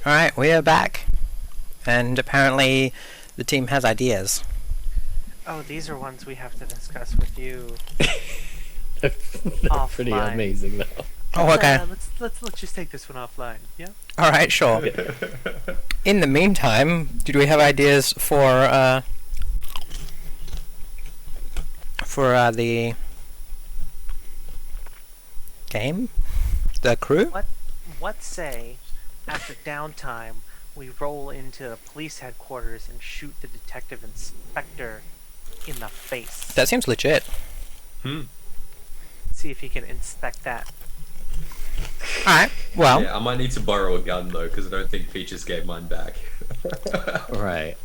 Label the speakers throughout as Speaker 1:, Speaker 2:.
Speaker 1: Alright, we are back. And apparently the team has ideas.
Speaker 2: Oh, these are ones we have to discuss with you
Speaker 3: They're pretty
Speaker 2: offline.
Speaker 3: amazing, though.
Speaker 1: Oh, okay.
Speaker 2: Let's just take this one offline. Yeah.
Speaker 1: Alright, sure. In the meantime, did we have ideas for the game? The crew?
Speaker 2: What say, after downtime, we roll into police headquarters and shoot the detective inspector in the face?
Speaker 1: That seems legit.
Speaker 2: See if he can inspect that.
Speaker 1: Alright, well,
Speaker 4: Yeah, I might need to borrow a gun though, because I don't think Peaches gave mine back.
Speaker 3: Right.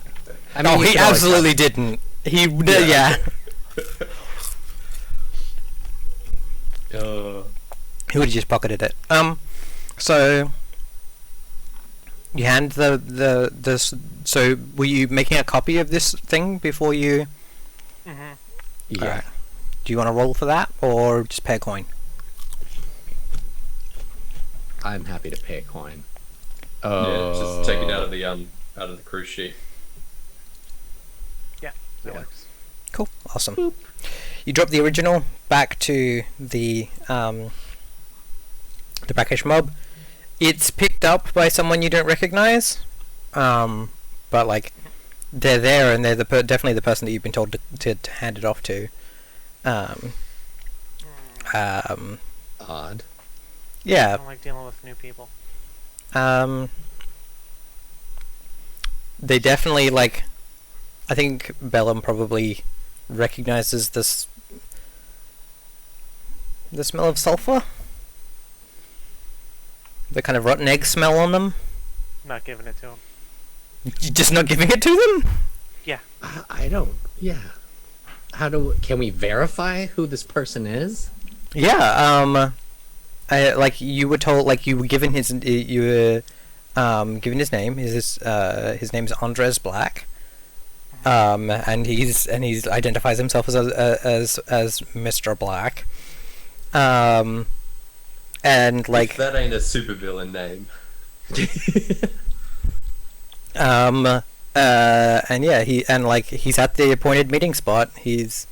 Speaker 3: I
Speaker 1: no,
Speaker 3: you
Speaker 1: he
Speaker 3: could always
Speaker 1: absolutely didn't. He, yeah. He would have just pocketed it. So you hand this. So were you making a copy of this thing before you?
Speaker 2: Mm-hmm.
Speaker 3: Yeah.
Speaker 1: Alright. Do you want to roll for that, or just pay a coin?
Speaker 3: I'm happy to pay a coin.
Speaker 4: Yeah, just take it out of the cruise sheet.
Speaker 2: Yeah, that
Speaker 3: Yeah.
Speaker 2: works.
Speaker 1: Cool, awesome. You drop the original back to the brackish mob. It's picked up by someone you don't recognize, but like they're there and they're definitely the person that you've been told to hand it off to.
Speaker 3: Odd.
Speaker 2: I
Speaker 1: Yeah.
Speaker 2: don't like dealing with new people.
Speaker 1: They definitely like. I think Bellum probably recognizes this. The smell of sulfur. The kind of rotten egg smell on them.
Speaker 2: Not giving it to him.
Speaker 1: You're just not giving it to them?
Speaker 3: I don't. Yeah. Can we verify who this person is?
Speaker 1: Yeah. Like you were told, like you were given his, given his name. His name is Andres Black. And he's identifies himself as Mr. Black. And like
Speaker 4: If that ain't a supervillain name.
Speaker 1: and yeah, he's at the appointed meeting spot. He's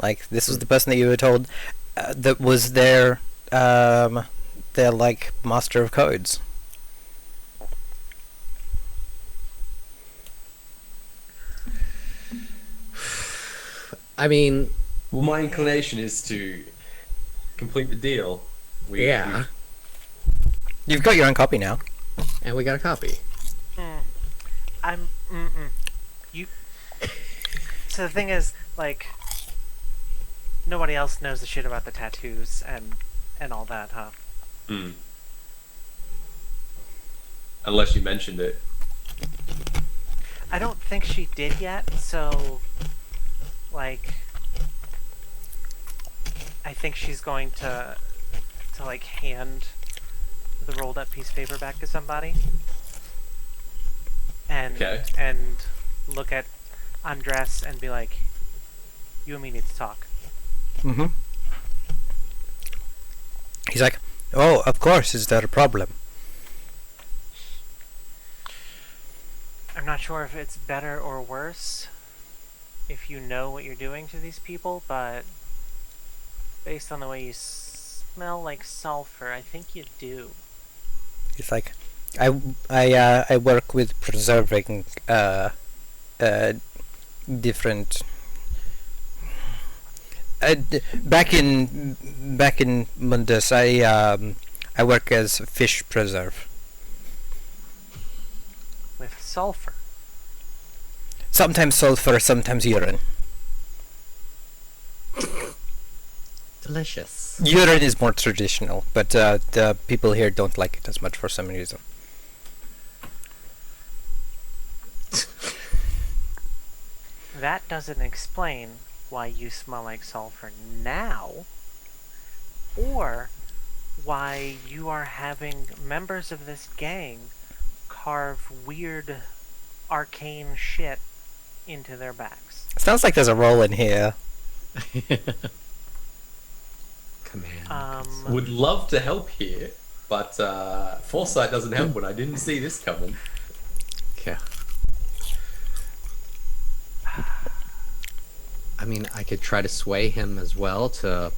Speaker 1: like, this was the person that you were told that was their like master of codes.
Speaker 3: I mean,
Speaker 4: Well, my inclination is to complete the deal.
Speaker 3: yeah.
Speaker 1: You've got your own copy now.
Speaker 3: And we got a copy.
Speaker 2: You. So the thing is, like, nobody else knows the shit about the tattoos and all that, huh?
Speaker 4: Unless you mentioned it.
Speaker 2: I don't think she did yet, so like I think she's going to like hand the rolled up piece of paper back to somebody and
Speaker 4: Okay.
Speaker 2: and look at Andres and be like, you and me need to talk.
Speaker 1: Mm-hmm. He's like, oh, of course, is there a problem?
Speaker 2: I'm not sure if it's better or worse if you know what you're doing to these people, but based on the way you smell like sulfur, I think you do.
Speaker 1: He's like, I work with preserving different. Back in Mundus, I work as fish preserve.
Speaker 2: With sulfur.
Speaker 1: Sometimes sulfur, sometimes urine.
Speaker 3: Delicious.
Speaker 1: Urine is more traditional, but the people here don't like it as much for some reason.
Speaker 2: That doesn't explain why you smell like sulfur now, or why you are having members of this gang carve weird arcane shit into their backs.
Speaker 1: Sounds like there's a role in here.
Speaker 3: Command.
Speaker 4: Would love to help here, but foresight doesn't help when I didn't see this coming.
Speaker 3: Okay. I mean, I could try to sway him as well to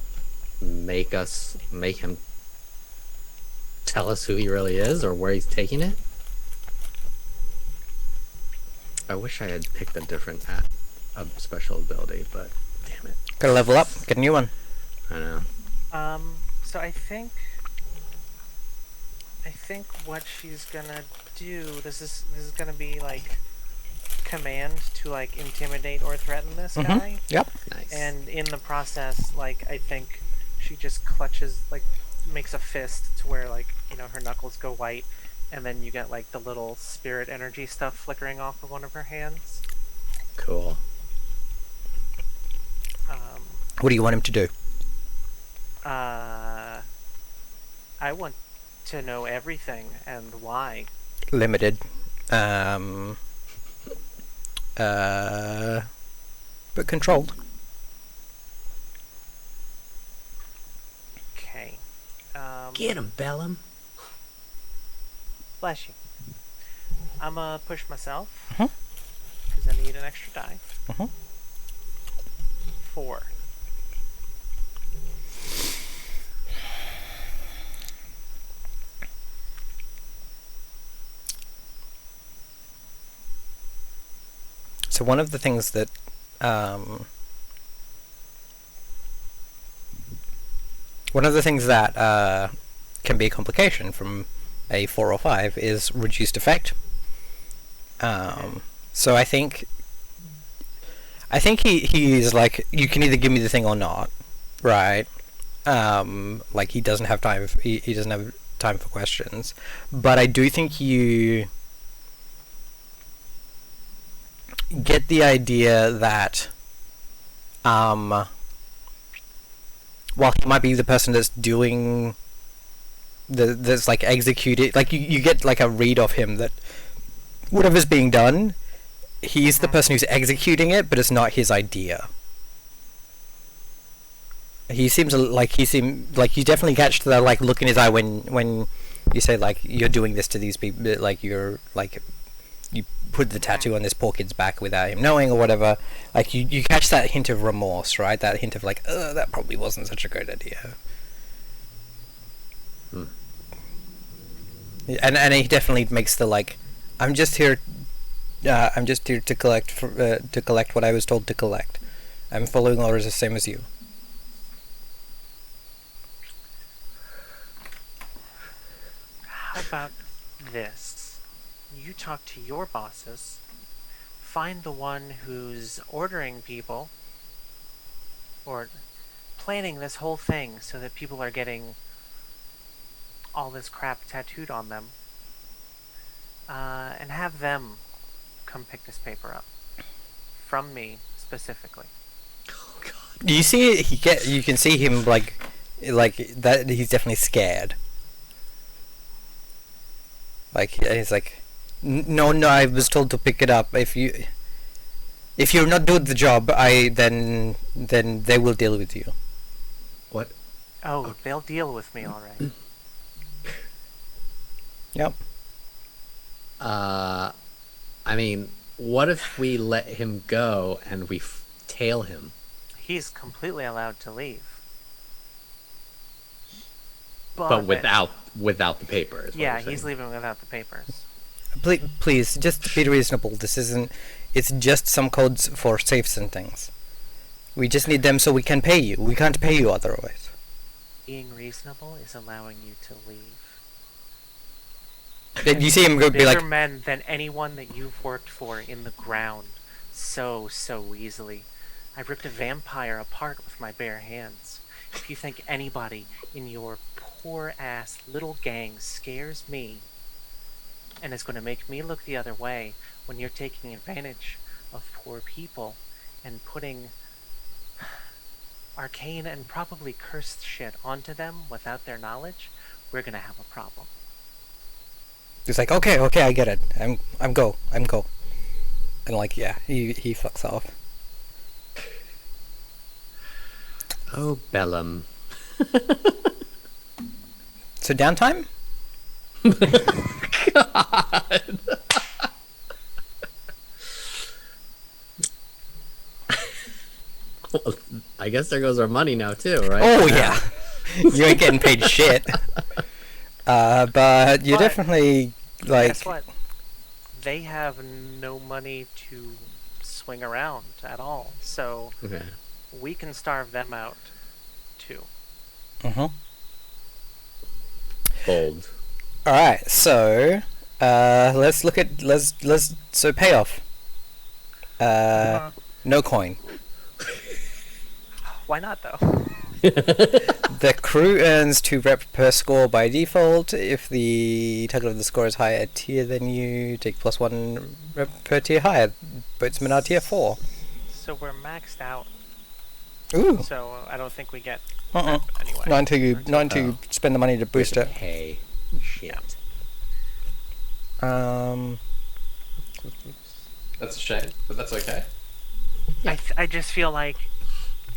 Speaker 3: make him tell us who he really is or where he's taking it. I wish I had picked a special ability, but damn it.
Speaker 1: Gotta level up, get a new one.
Speaker 3: I know.
Speaker 2: So I think what she's gonna do, this is gonna be like command to like intimidate or threaten this guy.
Speaker 1: Yep.
Speaker 3: Nice.
Speaker 2: And in the process, like, I think she just clutches, like, makes a fist to where, like, you know, her knuckles go white, and then you get, like, the little spirit energy stuff flickering off of one of her hands.
Speaker 3: Cool.
Speaker 1: What do you want him to do?
Speaker 2: I want to know everything and why.
Speaker 1: Limited. But controlled.
Speaker 2: Okay.
Speaker 3: Get him, Bellum.
Speaker 2: Bless you. I'm gonna push myself.
Speaker 1: Mhm.
Speaker 2: Because I need an extra die.
Speaker 1: Mhm.
Speaker 2: 4.
Speaker 1: So one of the things that can be a complication from a 4 or 5 is reduced effect. So I think he's like, you can either give me the thing or not, right? Like he doesn't have time. He doesn't have time for questions. But I do think you get the idea that while he might be the person that's doing that's like executed, like you get like a read of him that whatever's being done, he's the person who's executing it, but it's not his idea. He seems like you definitely catch the like look in his eye when you say like you're doing this to these people, like you're like you put the tattoo on this poor kid's back without him knowing or whatever. Like you catch that hint of remorse, right? That hint of like, that probably wasn't such a great idea. And he definitely makes the like, I'm just here to collect what I was told to collect. I'm following orders the same as you.
Speaker 2: How about this? You talk to your bosses, find the one who's ordering people, or planning this whole thing so that people are getting all this crap tattooed on them, and have them come pick this paper up. From me, specifically.
Speaker 3: Oh god.
Speaker 1: You see, you can see him like that. He's definitely scared. Like he's like, no, I was told to pick it up. If you're not doing the job, then they will deal with you.
Speaker 3: What?
Speaker 2: Oh, they'll deal with me alright.
Speaker 1: Yep.
Speaker 3: I mean, what if we let him go and we tail him?
Speaker 2: He's completely allowed to leave.
Speaker 3: But without the paper. Is what
Speaker 2: Yeah,
Speaker 3: you're
Speaker 2: he's
Speaker 3: saying.
Speaker 2: leaving without the papers.
Speaker 1: Please, just be reasonable. This isn't. It's just some codes for safes and things. We just need them so we can pay you. We can't pay you otherwise.
Speaker 2: Being reasonable is allowing you to leave.
Speaker 1: Then you see him go be
Speaker 2: Bigger
Speaker 1: like,
Speaker 2: men than anyone that you've worked for in the ground. So easily. I ripped a vampire apart with my bare hands. If you think anybody in your poor-ass little gang scares me and is going to make me look the other way when you're taking advantage of poor people and putting arcane and probably cursed shit onto them without their knowledge, we're going to have a problem.
Speaker 1: he's like, okay, I get it. I'm go. And like, yeah, he fucks off.
Speaker 3: Oh, Bellum.
Speaker 1: So downtime?
Speaker 3: God. Well, I guess there goes our money now too, right?
Speaker 1: Oh yeah, you ain't getting paid shit. But you're
Speaker 2: But-
Speaker 1: definitely like.
Speaker 2: Guess what? They have no money to swing around at all, so
Speaker 3: Okay.
Speaker 2: we can starve them out too.
Speaker 1: Mhm.
Speaker 3: Bold.
Speaker 1: All right, so let's look at so payoff. No coin.
Speaker 2: Why not though?
Speaker 1: The crew earns 2 rep per score by default. If the target of the score is higher tier than you, take +1 rep per tier higher. Boatsmen are tier 4.
Speaker 2: So we're maxed out.
Speaker 1: Ooh.
Speaker 2: So I don't think we get
Speaker 1: Uh-uh.
Speaker 2: rep anyway.
Speaker 1: Not until you
Speaker 3: Oh.
Speaker 1: spend the money to boost it.
Speaker 3: Hey. Shit.
Speaker 4: That's a shame, but that's okay.
Speaker 2: I just feel like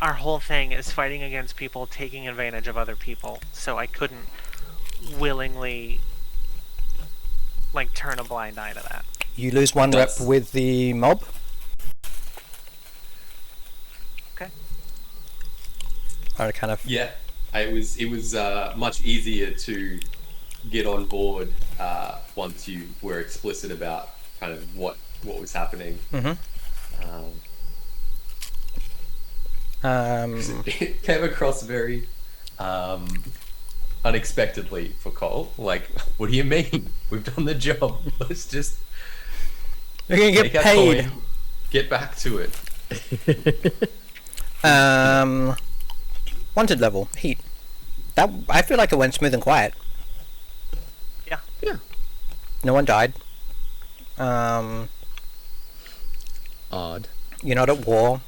Speaker 2: our whole thing is fighting against people taking advantage of other people, so I couldn't willingly like turn a blind eye to that.
Speaker 1: You lose 1 rep
Speaker 4: That's-
Speaker 1: with the mob.
Speaker 2: Okay.
Speaker 1: I kind of.
Speaker 4: Yeah, it was much easier to get on board once you were explicit about kind of what was happening.
Speaker 1: Mhm.
Speaker 4: It came across very unexpectedly for Cole. Like, what do you mean? We've done the job. Let's just
Speaker 1: You're gonna
Speaker 4: take
Speaker 1: get
Speaker 4: our
Speaker 1: paid.
Speaker 4: coin, get back to it.
Speaker 1: Wanted level heat. That I feel like it went smooth and quiet.
Speaker 2: Yeah.
Speaker 3: Yeah.
Speaker 1: No one died.
Speaker 3: Odd.
Speaker 1: You're not at war.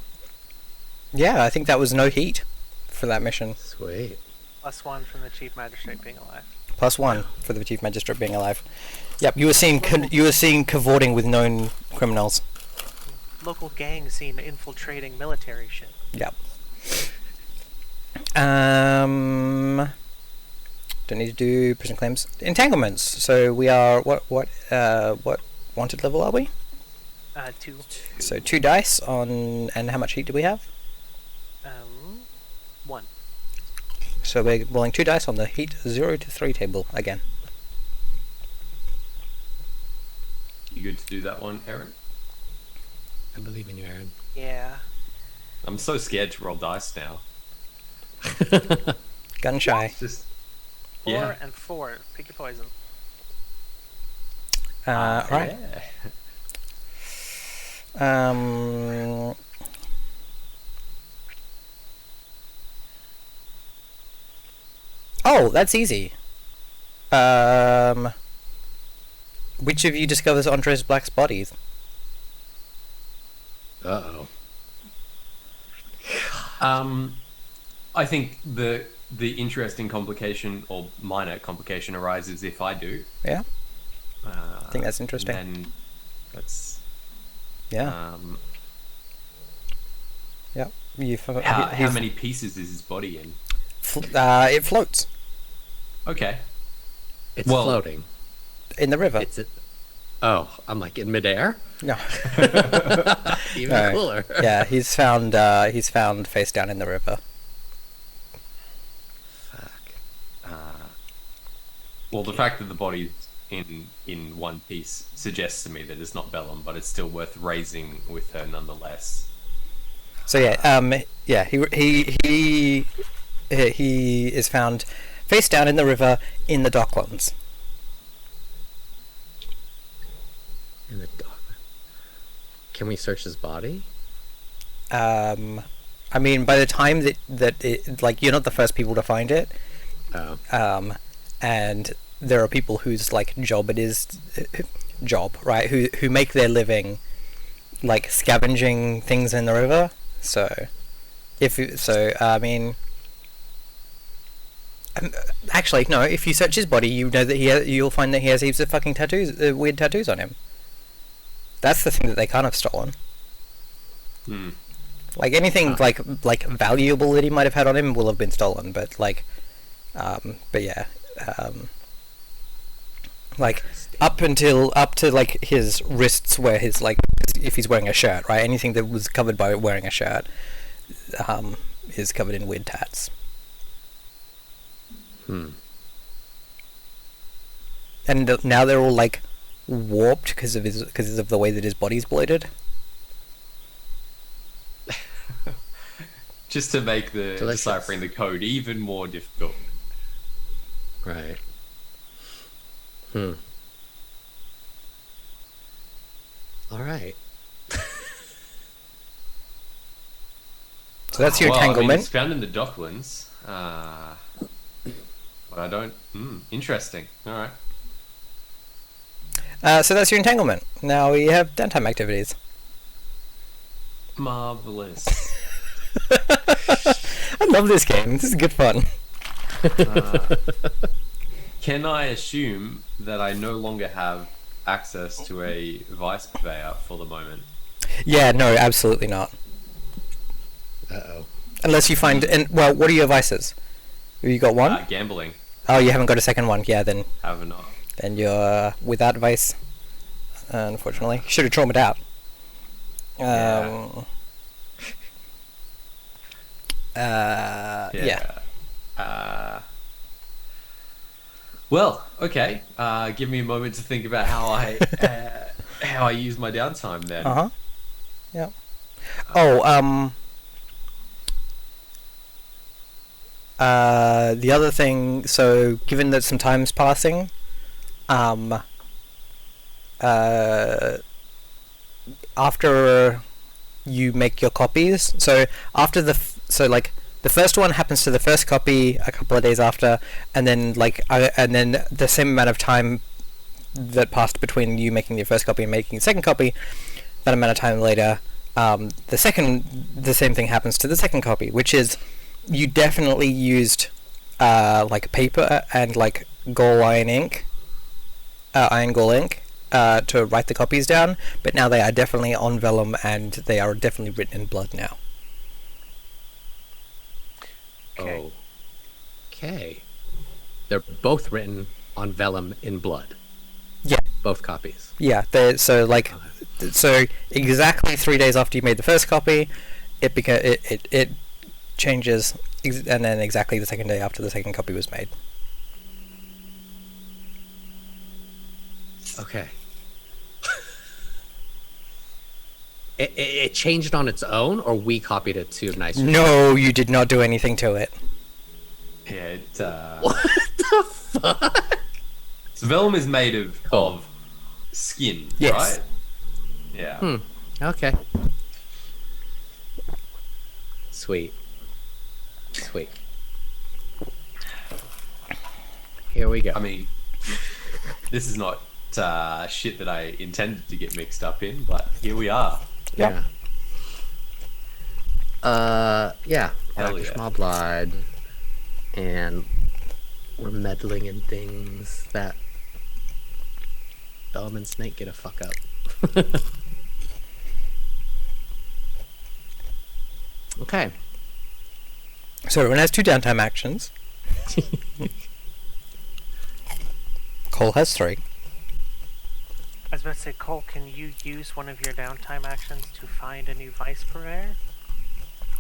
Speaker 1: Yeah, I think that was no heat for that mission.
Speaker 3: Sweet.
Speaker 2: +1 from the chief magistrate being alive.
Speaker 1: +1 for the chief magistrate being alive. Yep, you were seeing cavorting with known criminals.
Speaker 2: Local gang seen infiltrating military shit.
Speaker 1: Yep. Don't need to do prison claims. Entanglements. So we are what wanted level are we?
Speaker 2: 2.
Speaker 1: So 2 dice on, and how much heat do we have?
Speaker 2: 1.
Speaker 1: So we're rolling 2 dice on the heat 0 to 3 table again.
Speaker 4: You good to do that one, Aaron?
Speaker 3: I believe in you, Aaron.
Speaker 2: Yeah.
Speaker 4: I'm so scared to roll dice now.
Speaker 1: Gun shy.
Speaker 4: It's just
Speaker 2: 4
Speaker 4: yeah.
Speaker 2: and 4. Pick your poison.
Speaker 1: Right.
Speaker 4: Yeah.
Speaker 1: Oh, that's easy. Which of you discovers Andres Black's body?
Speaker 3: Uh-oh.
Speaker 4: I think the interesting complication or minor complication arises if I do.
Speaker 1: Yeah. I think that's interesting.
Speaker 4: And that's
Speaker 1: Yeah. Yep.
Speaker 4: how many pieces is his body in?
Speaker 1: It floats
Speaker 3: It's
Speaker 4: Well-
Speaker 3: floating.
Speaker 1: in the river.
Speaker 3: It's it. Oh, I'm like in midair.
Speaker 1: No.
Speaker 3: Even
Speaker 1: No.
Speaker 3: cooler.
Speaker 1: Yeah, he's found face down in the river.
Speaker 3: Fuck.
Speaker 4: Well, the fact that the body's in one piece suggests to me that it's not Bellum, but it's still worth raising with her nonetheless.
Speaker 1: So yeah, he is found face down in the river in the docklands.
Speaker 3: In the dog. Can we search his body?
Speaker 1: I mean, by the time that it, like, you're not the first people to find it,
Speaker 3: Oh.
Speaker 1: and there are people whose like job it is, right? Who make their living like scavenging things in the river. So, I mean, actually, no. If you search his body, you know that you'll find that he has heaps of fucking tattoos, weird tattoos on him. That's the thing that they can't have stolen.
Speaker 4: Hmm.
Speaker 1: Like anything like valuable that he might have had on him will have been stolen, but like, but yeah, Like up to like his wrists, where his like if he's wearing a shirt, right? Anything that was covered by wearing a shirt, is covered in weird tats. And now they're all like warped because of the way that his body's bloated.
Speaker 4: Just to make the
Speaker 3: Delicious.
Speaker 4: deciphering the code even more difficult.
Speaker 3: Right. All right.
Speaker 1: So that's your
Speaker 4: Well, I mean,
Speaker 1: entanglement.
Speaker 4: it's found in the Docklands. But I don't. Interesting. All right.
Speaker 1: So that's your entanglement. Now we have downtime activities.
Speaker 4: Marvelous.
Speaker 1: I love this game. This is good fun.
Speaker 4: Can I assume that I no longer have access to a vice purveyor for the moment?
Speaker 1: Yeah, no, absolutely not.
Speaker 3: Uh-oh.
Speaker 1: Unless you find well, what are your vices? Have you got one?
Speaker 4: Gambling.
Speaker 1: Oh, you haven't got a second one. Yeah, then
Speaker 4: Have not.
Speaker 1: you're without vice. Unfortunately, should have traumatized out. Yeah.
Speaker 4: Well, okay. Give me a moment to think about how I use my downtime then.
Speaker 1: Uh huh. Yeah. Oh, the other thing. So, given that some time's passing, after you make your copies, so after the first one happens to the first copy a couple of days after, and then and then the same amount of time that passed between you making your first copy and making the second copy, that amount of time later, the same thing happens to the second copy, which is you definitely used like paper and like iron gall ink to write the copies down, but now they are definitely on vellum and they are definitely written in blood now.
Speaker 2: Okay.
Speaker 3: Okay. They're both written on vellum in blood.
Speaker 1: Yeah.
Speaker 3: Both copies.
Speaker 1: Yeah, so exactly 3 days after you made the first copy, it changes, and then exactly the second day after the second copy was made.
Speaker 3: Okay. It changed on its own, or we copied it to nicer?
Speaker 1: No, you did not do anything to it.
Speaker 4: Yeah.
Speaker 3: What the fuck?
Speaker 4: So vellum is made of skin,
Speaker 1: Yes.
Speaker 4: right? Yeah.
Speaker 3: Okay. Sweet. Here we go.
Speaker 4: I mean, this is not shit that I intended to get mixed up in, but here we are.
Speaker 1: Yep.
Speaker 3: Yeah.
Speaker 4: Hell
Speaker 3: Dr.
Speaker 4: yeah.
Speaker 3: Small Blood. And we're meddling in things that Bellum and Snake get a fuck up. Okay.
Speaker 1: So everyone has 2 downtime actions. Cole has 3.
Speaker 2: I was about to say, Cole, can you use one of your downtime actions to find a new vice purveyor?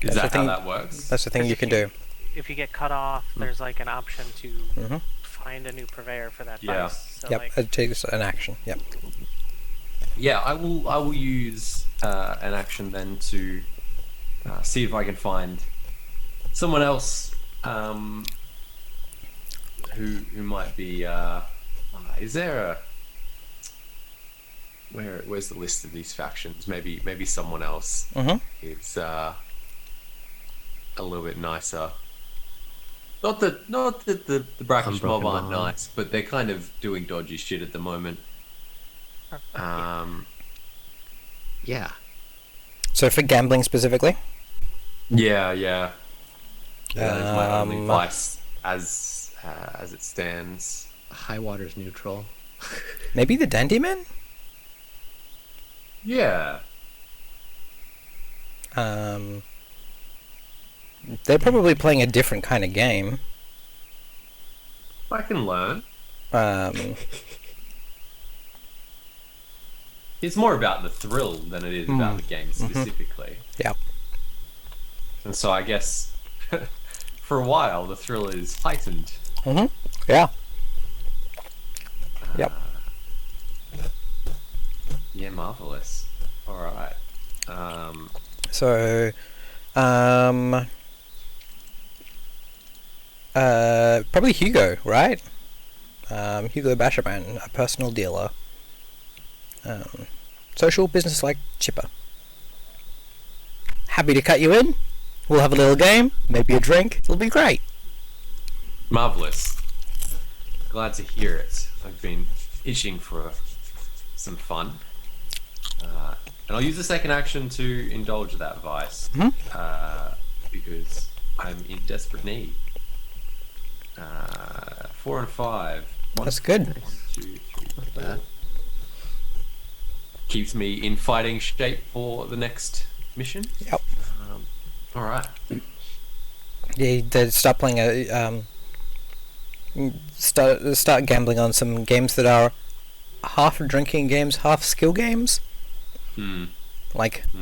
Speaker 4: Is
Speaker 1: That's the
Speaker 4: that how
Speaker 1: thing-
Speaker 4: that works?
Speaker 1: That's the thing you can do.
Speaker 2: If you get cut off, there's like an option to
Speaker 1: Mm-hmm.
Speaker 2: find a new purveyor for that
Speaker 4: Yeah.
Speaker 2: vice. So
Speaker 1: Yep,
Speaker 2: like,
Speaker 1: it takes an action. Yep.
Speaker 4: Yeah, I will use an action then to see if I can find someone else who might be. Is there a where's the list of these factions? Maybe someone else
Speaker 1: Mm-hmm.
Speaker 4: is a little bit nicer. Not that the brackish mob
Speaker 3: Unbroken
Speaker 4: aren't
Speaker 3: Mob.
Speaker 4: nice, but they're kind of doing dodgy shit at the moment.
Speaker 3: Yeah.
Speaker 1: So for gambling specifically,
Speaker 4: Yeah. That is my only
Speaker 1: Um,
Speaker 4: vice as it stands.
Speaker 3: High water's neutral.
Speaker 1: maybe the Dandy Men.
Speaker 4: Yeah.
Speaker 1: They're probably playing a different kind of game.
Speaker 4: I can learn. it's more about the thrill than it is about the game specifically.
Speaker 1: Yeah.
Speaker 4: And so I guess for a while the thrill is heightened.
Speaker 1: Yeah. Yep.
Speaker 4: Yeah, marvelous. All right.
Speaker 1: So, probably Hugo, right? Hugo Basherman, a personal dealer. Social business like chipper. Happy to cut you in. We'll have a little game, maybe a drink. It'll be great.
Speaker 4: Marvelous. Glad to hear it. I've been itching for some fun. And I'll use the second action to indulge that vice. Because I'm in desperate need. 4 and 5.
Speaker 1: That's good.
Speaker 4: 1, 2, 3, 4. Keeps me in fighting shape for the next mission.
Speaker 1: Yep.
Speaker 4: All right.
Speaker 1: Yeah, they start playing start gambling on some games that are half drinking games, half skill games.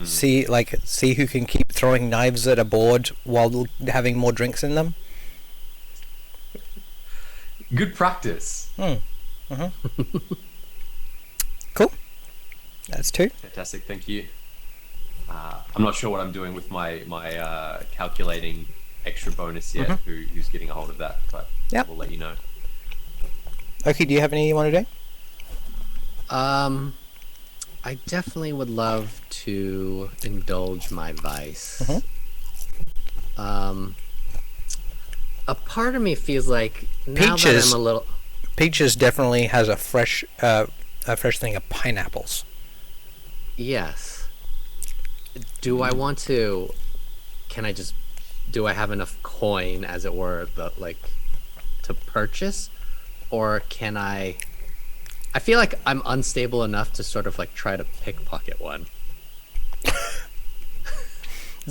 Speaker 1: See who can keep throwing knives at a board while having more drinks in them.
Speaker 4: Good practice.
Speaker 1: Cool. That's 2.
Speaker 4: Fantastic. Thank you. I'm not sure what I'm doing with my calculating extra bonus yet. Who's getting a hold of that? But we'll let you know.
Speaker 1: Okay. Do you have any you want to do?
Speaker 3: I definitely would love to indulge my vice. A part of me feels like now that I'm a little...
Speaker 1: Peaches definitely has a fresh thing of pineapples.
Speaker 3: Yes. Do I want to... Do I have enough coin, as it were, to purchase? Or can I feel like I'm unstable enough to sort of try to pickpocket one.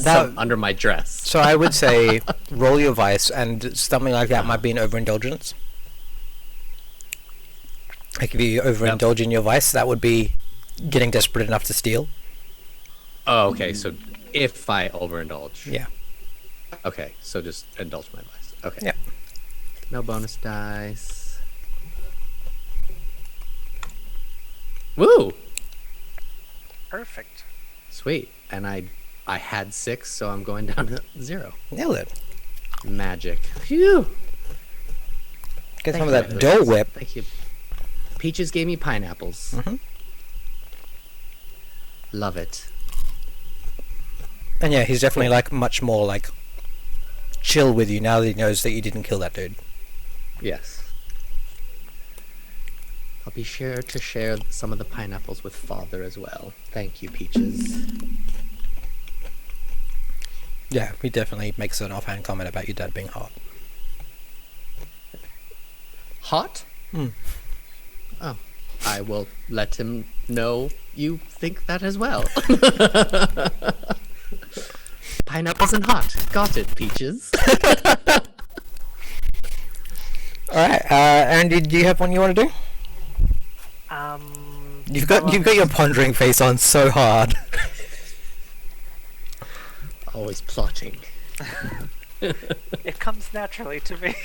Speaker 3: Under my dress.
Speaker 1: So I would say roll your vice, and something like that might be an overindulgence. Like if you overindulge in your vice, that would be getting desperate enough to steal.
Speaker 3: Oh, okay. So if I overindulge.
Speaker 1: Yeah.
Speaker 3: Okay, so just indulge my vice. Okay.
Speaker 1: Yep.
Speaker 3: No bonus dice. Woo!
Speaker 2: Perfect.
Speaker 3: Sweet. And I had 6, so I'm going down to 0.
Speaker 1: Nailed it.
Speaker 3: Magic. Phew!
Speaker 1: Get some of that Dole Whip.
Speaker 3: Thank you. Peaches gave me pineapples. Love it.
Speaker 1: And yeah, he's definitely much more chill with you now that he knows that you didn't kill that dude.
Speaker 3: Yes. I'll be sure to share some of the pineapples with Father as well. Thank you, Peaches.
Speaker 1: Yeah, he definitely makes an offhand comment about your dad being hot.
Speaker 3: Hot? Oh, I will let him know you think that as well. Pineapples and hot. Got it, Peaches.
Speaker 1: Alright, Andy, do you have one you want to do? You've got your pondering face on so hard.
Speaker 3: Always plotting.
Speaker 2: It comes naturally to me.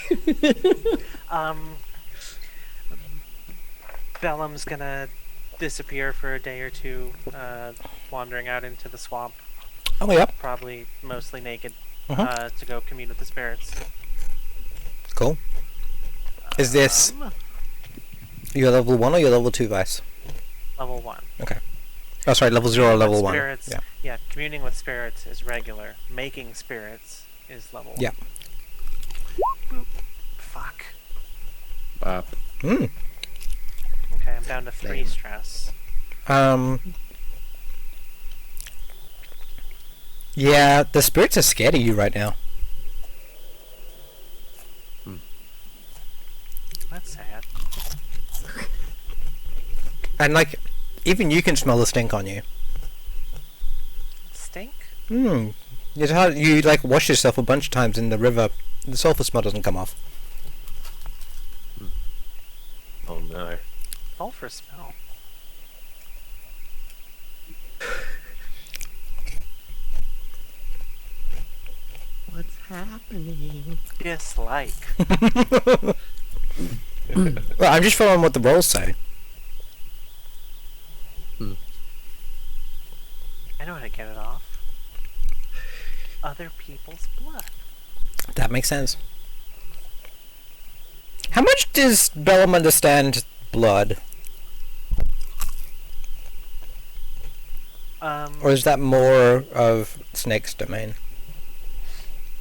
Speaker 2: Bellum's gonna disappear for a day or two, wandering out into the swamp.
Speaker 1: Oh, yep.
Speaker 2: Probably mostly naked, to go commune with the spirits.
Speaker 1: Cool. Is this your level 1 or your level 2 vice?
Speaker 2: Level 1.
Speaker 1: Okay. Oh, sorry, level 0 or level 1.
Speaker 2: Spirits, yeah, communing with spirits is regular. Making spirits is level 1.
Speaker 1: Yeah.
Speaker 2: Boop. Fuck.
Speaker 1: Hmm.
Speaker 2: Okay, I'm down to 3 stress.
Speaker 1: Yeah, the spirits are scared of you right now.
Speaker 2: That's sad.
Speaker 1: And even you can smell the stink on you.
Speaker 2: Stink?
Speaker 1: It's hard. You wash yourself a bunch of times in the river. The sulfur smell doesn't come off.
Speaker 4: Oh no.
Speaker 2: Sulfur smell.
Speaker 3: happening?
Speaker 2: Dislike.
Speaker 1: Well, I'm just following what the rolls say.
Speaker 2: I know how to get it off. Other people's blood.
Speaker 1: That makes sense. How much does Bellum understand blood? Or is that more of Snake's domain?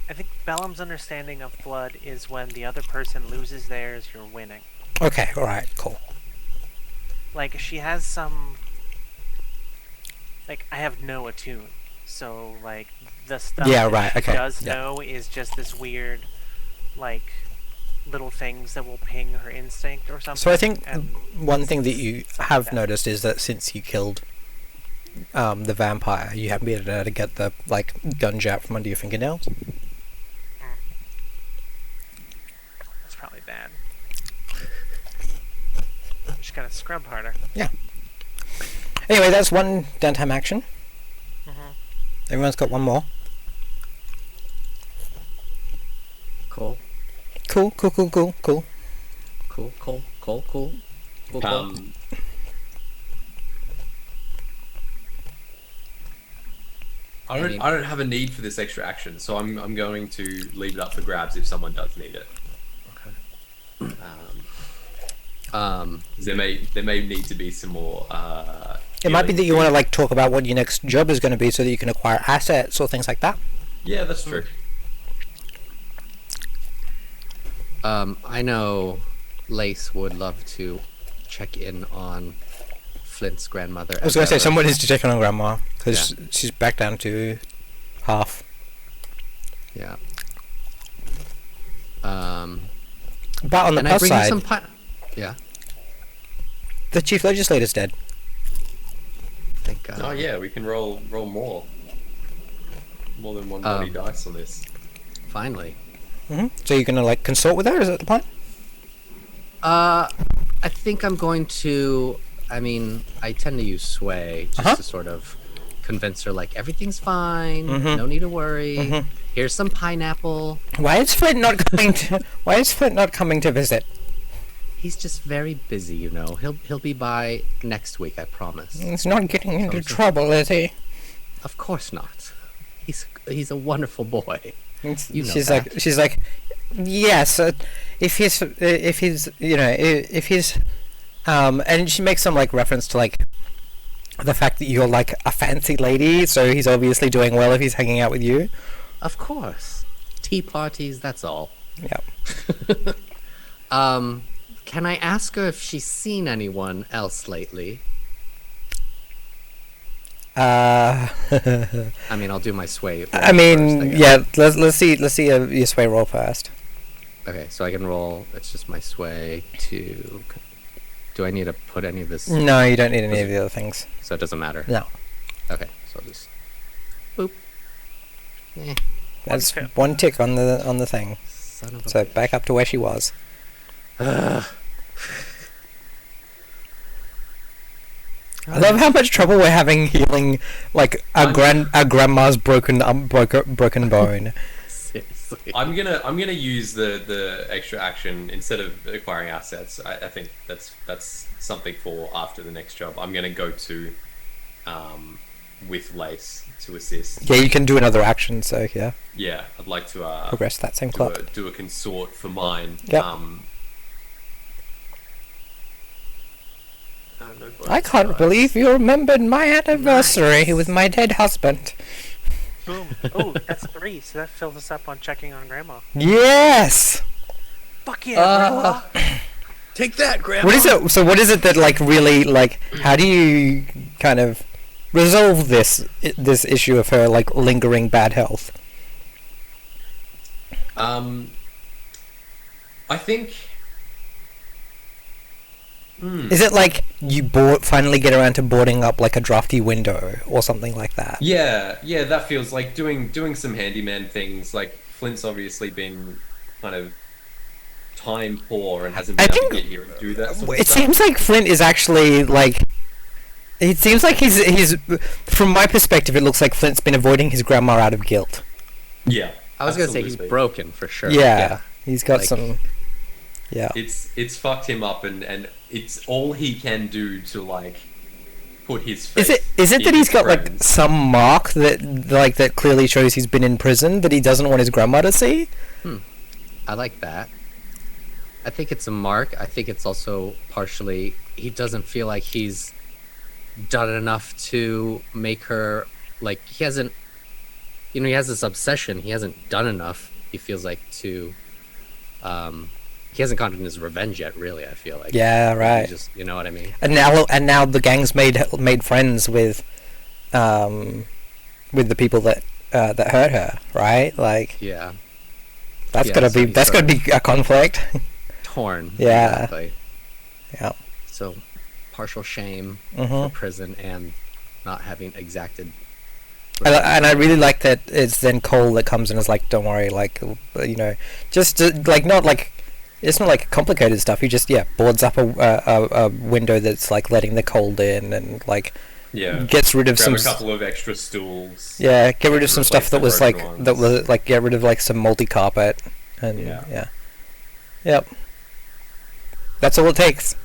Speaker 2: I think Bellum's understanding of blood is when the other person loses theirs, you're winning.
Speaker 1: Okay, alright, cool.
Speaker 2: Like, she has some... Like, I have no attune. So, like, the stuff
Speaker 1: Yeah,
Speaker 2: that
Speaker 1: right,
Speaker 2: she
Speaker 1: okay,
Speaker 2: does
Speaker 1: yeah.
Speaker 2: know is just this weird, like, little things that will ping her instinct or something.
Speaker 1: So I think
Speaker 2: and
Speaker 1: one thing that you
Speaker 2: stuff like
Speaker 1: have
Speaker 2: that.
Speaker 1: noticed is that since you killed the vampire, you haven't been able to get the like gunge out from under your fingernails.
Speaker 2: That's probably bad. Just gotta scrub harder.
Speaker 1: Anyway, that's one downtime action.
Speaker 2: Mm-hmm.
Speaker 1: Everyone's got one more.
Speaker 3: Cool.
Speaker 1: Cool.
Speaker 3: Cool.
Speaker 4: I don't have a need for this extra action, so I'm going to leave it up for grabs if someone does need it.
Speaker 3: Okay.
Speaker 4: 'Cause there may need to be some more.
Speaker 1: It might be
Speaker 4: healing.
Speaker 1: that you want to like talk about what your next job is going to be, so that you can acquire assets or things like that.
Speaker 4: Yeah, that's true.
Speaker 3: I know Lace would love to check in on Flint's grandmother.
Speaker 1: I was going to say someone needs to check on Grandma because she's back down to half.
Speaker 3: Yeah.
Speaker 1: But on the
Speaker 3: And I
Speaker 1: plus
Speaker 3: bring you
Speaker 1: side,
Speaker 3: some Yeah.
Speaker 1: the chief legislator's dead.
Speaker 3: Thank God.
Speaker 4: Oh yeah, we can roll more than one bloody dice on this.
Speaker 3: Finally.
Speaker 1: So you're going to like consult with her? Is that the plan?
Speaker 3: I think I'm going to. I mean, I tend to use sway just to sort of convince her, like, everything's fine, no need to worry. Here's some pineapple.
Speaker 1: Why is Flint not coming to? Why is Flint not coming to visit?
Speaker 3: He's just very busy, you know. He'll be by next week, I promise.
Speaker 1: He's not getting into trouble, is he?
Speaker 3: Of course not. He's a wonderful boy. You know
Speaker 1: she's
Speaker 3: that.
Speaker 1: like, yes. If he's, and she makes some like reference to like the fact that you're like a fancy lady, so he's obviously doing well if he's hanging out with you.
Speaker 3: Of course. Tea parties, that's all.
Speaker 1: Yeah.
Speaker 3: Can I ask her if she's seen anyone else lately?
Speaker 1: I
Speaker 3: I mean, I'll do my sway.
Speaker 1: mean,
Speaker 3: first, I
Speaker 1: yeah. Let's see your sway roll first.
Speaker 3: Okay, so I can roll. It's just my sway to. Do I need to put any of this?
Speaker 1: No, you don't need any of the other things.
Speaker 3: So it doesn't matter.
Speaker 1: No,
Speaker 3: Okay, so I'll just. Boop. Eh,
Speaker 1: that's
Speaker 2: tick.
Speaker 1: one tick on the thing.
Speaker 3: son of a.
Speaker 1: So back up to where she was. I love how much trouble we're having healing like our grandma's broken bone.
Speaker 3: Seriously.
Speaker 4: I'm gonna use the extra action instead of acquiring assets. I think that's something for after the next job. I'm gonna go to with Lace to assist.
Speaker 1: Yeah, you can do another action. So yeah,
Speaker 4: Yeah, I'd like to
Speaker 1: progress that same clock.
Speaker 4: do a consort for mine.
Speaker 1: Yep.
Speaker 4: No
Speaker 1: I
Speaker 4: bonus
Speaker 1: can't
Speaker 4: dice.
Speaker 1: believe you remembered my anniversary with my dead husband.
Speaker 2: Boom. Oh, that's 3, so that fills us up on checking on Grandma.
Speaker 1: Yes.
Speaker 2: Fuck yeah, Grandma!
Speaker 3: Take that, Grandma.
Speaker 1: What is it? So what is it that like really like? How do you kind of resolve this issue of her like lingering bad health?
Speaker 4: I think.
Speaker 1: Is it like you finally get around to boarding up like a drafty window or something like that?
Speaker 4: Yeah, that feels like doing some handyman things. Like Flint's obviously been kind of time poor and hasn't
Speaker 1: I
Speaker 4: been able to
Speaker 1: think
Speaker 4: get here and do that. Sort of
Speaker 1: It
Speaker 4: stuff.
Speaker 1: seems like Flint is actually like. It seems like he's from my perspective, it looks like Flint's been avoiding his grandma out of guilt.
Speaker 4: Yeah,
Speaker 3: I was gonna say he's
Speaker 4: Absolutely.
Speaker 3: broken for sure.
Speaker 1: Yeah, he's got
Speaker 3: Like-
Speaker 1: some. Yeah.
Speaker 4: It's fucked him up, and it's all he can do to like put his faith.
Speaker 1: Is it
Speaker 4: in
Speaker 1: that he's
Speaker 4: his
Speaker 1: got like
Speaker 4: friends.
Speaker 1: some mark that clearly shows he's been in prison that he doesn't want his grandma to see?
Speaker 3: I like that. I think it's a mark. I think it's also partially he doesn't feel like he's done enough to make her like he hasn't. You know, he has this obsession. He hasn't done enough. He feels like to. He hasn't gotten his revenge yet. Really, I feel like.
Speaker 1: Yeah,
Speaker 3: He
Speaker 1: right.
Speaker 3: just, you know what I mean.
Speaker 1: And now the gang's made friends with the people that hurt her, right? Like
Speaker 3: Yeah.
Speaker 1: that's
Speaker 3: Yeah,
Speaker 1: gotta
Speaker 3: so
Speaker 1: be
Speaker 3: he's
Speaker 1: that's
Speaker 3: sort
Speaker 1: gotta be a conflict.
Speaker 3: Torn.
Speaker 1: Yeah.
Speaker 3: Exactly.
Speaker 1: Yeah.
Speaker 3: So, partial shame
Speaker 1: Mhm.
Speaker 3: for prison and not having exacted.
Speaker 1: And I really like that it's then Cole that comes and is like, don't worry, like, you know, just like not like it's not like complicated stuff. He just boards up a window that's like letting the cold in and like
Speaker 4: Yeah.
Speaker 1: gets rid of
Speaker 4: Grab
Speaker 1: some
Speaker 4: a couple of extra stools.
Speaker 1: get rid of some stuff
Speaker 4: replace
Speaker 1: that
Speaker 4: the
Speaker 1: was like
Speaker 4: broken ones.
Speaker 1: get rid of like some multi carpet and
Speaker 4: Yeah.
Speaker 1: yep. That's all it takes.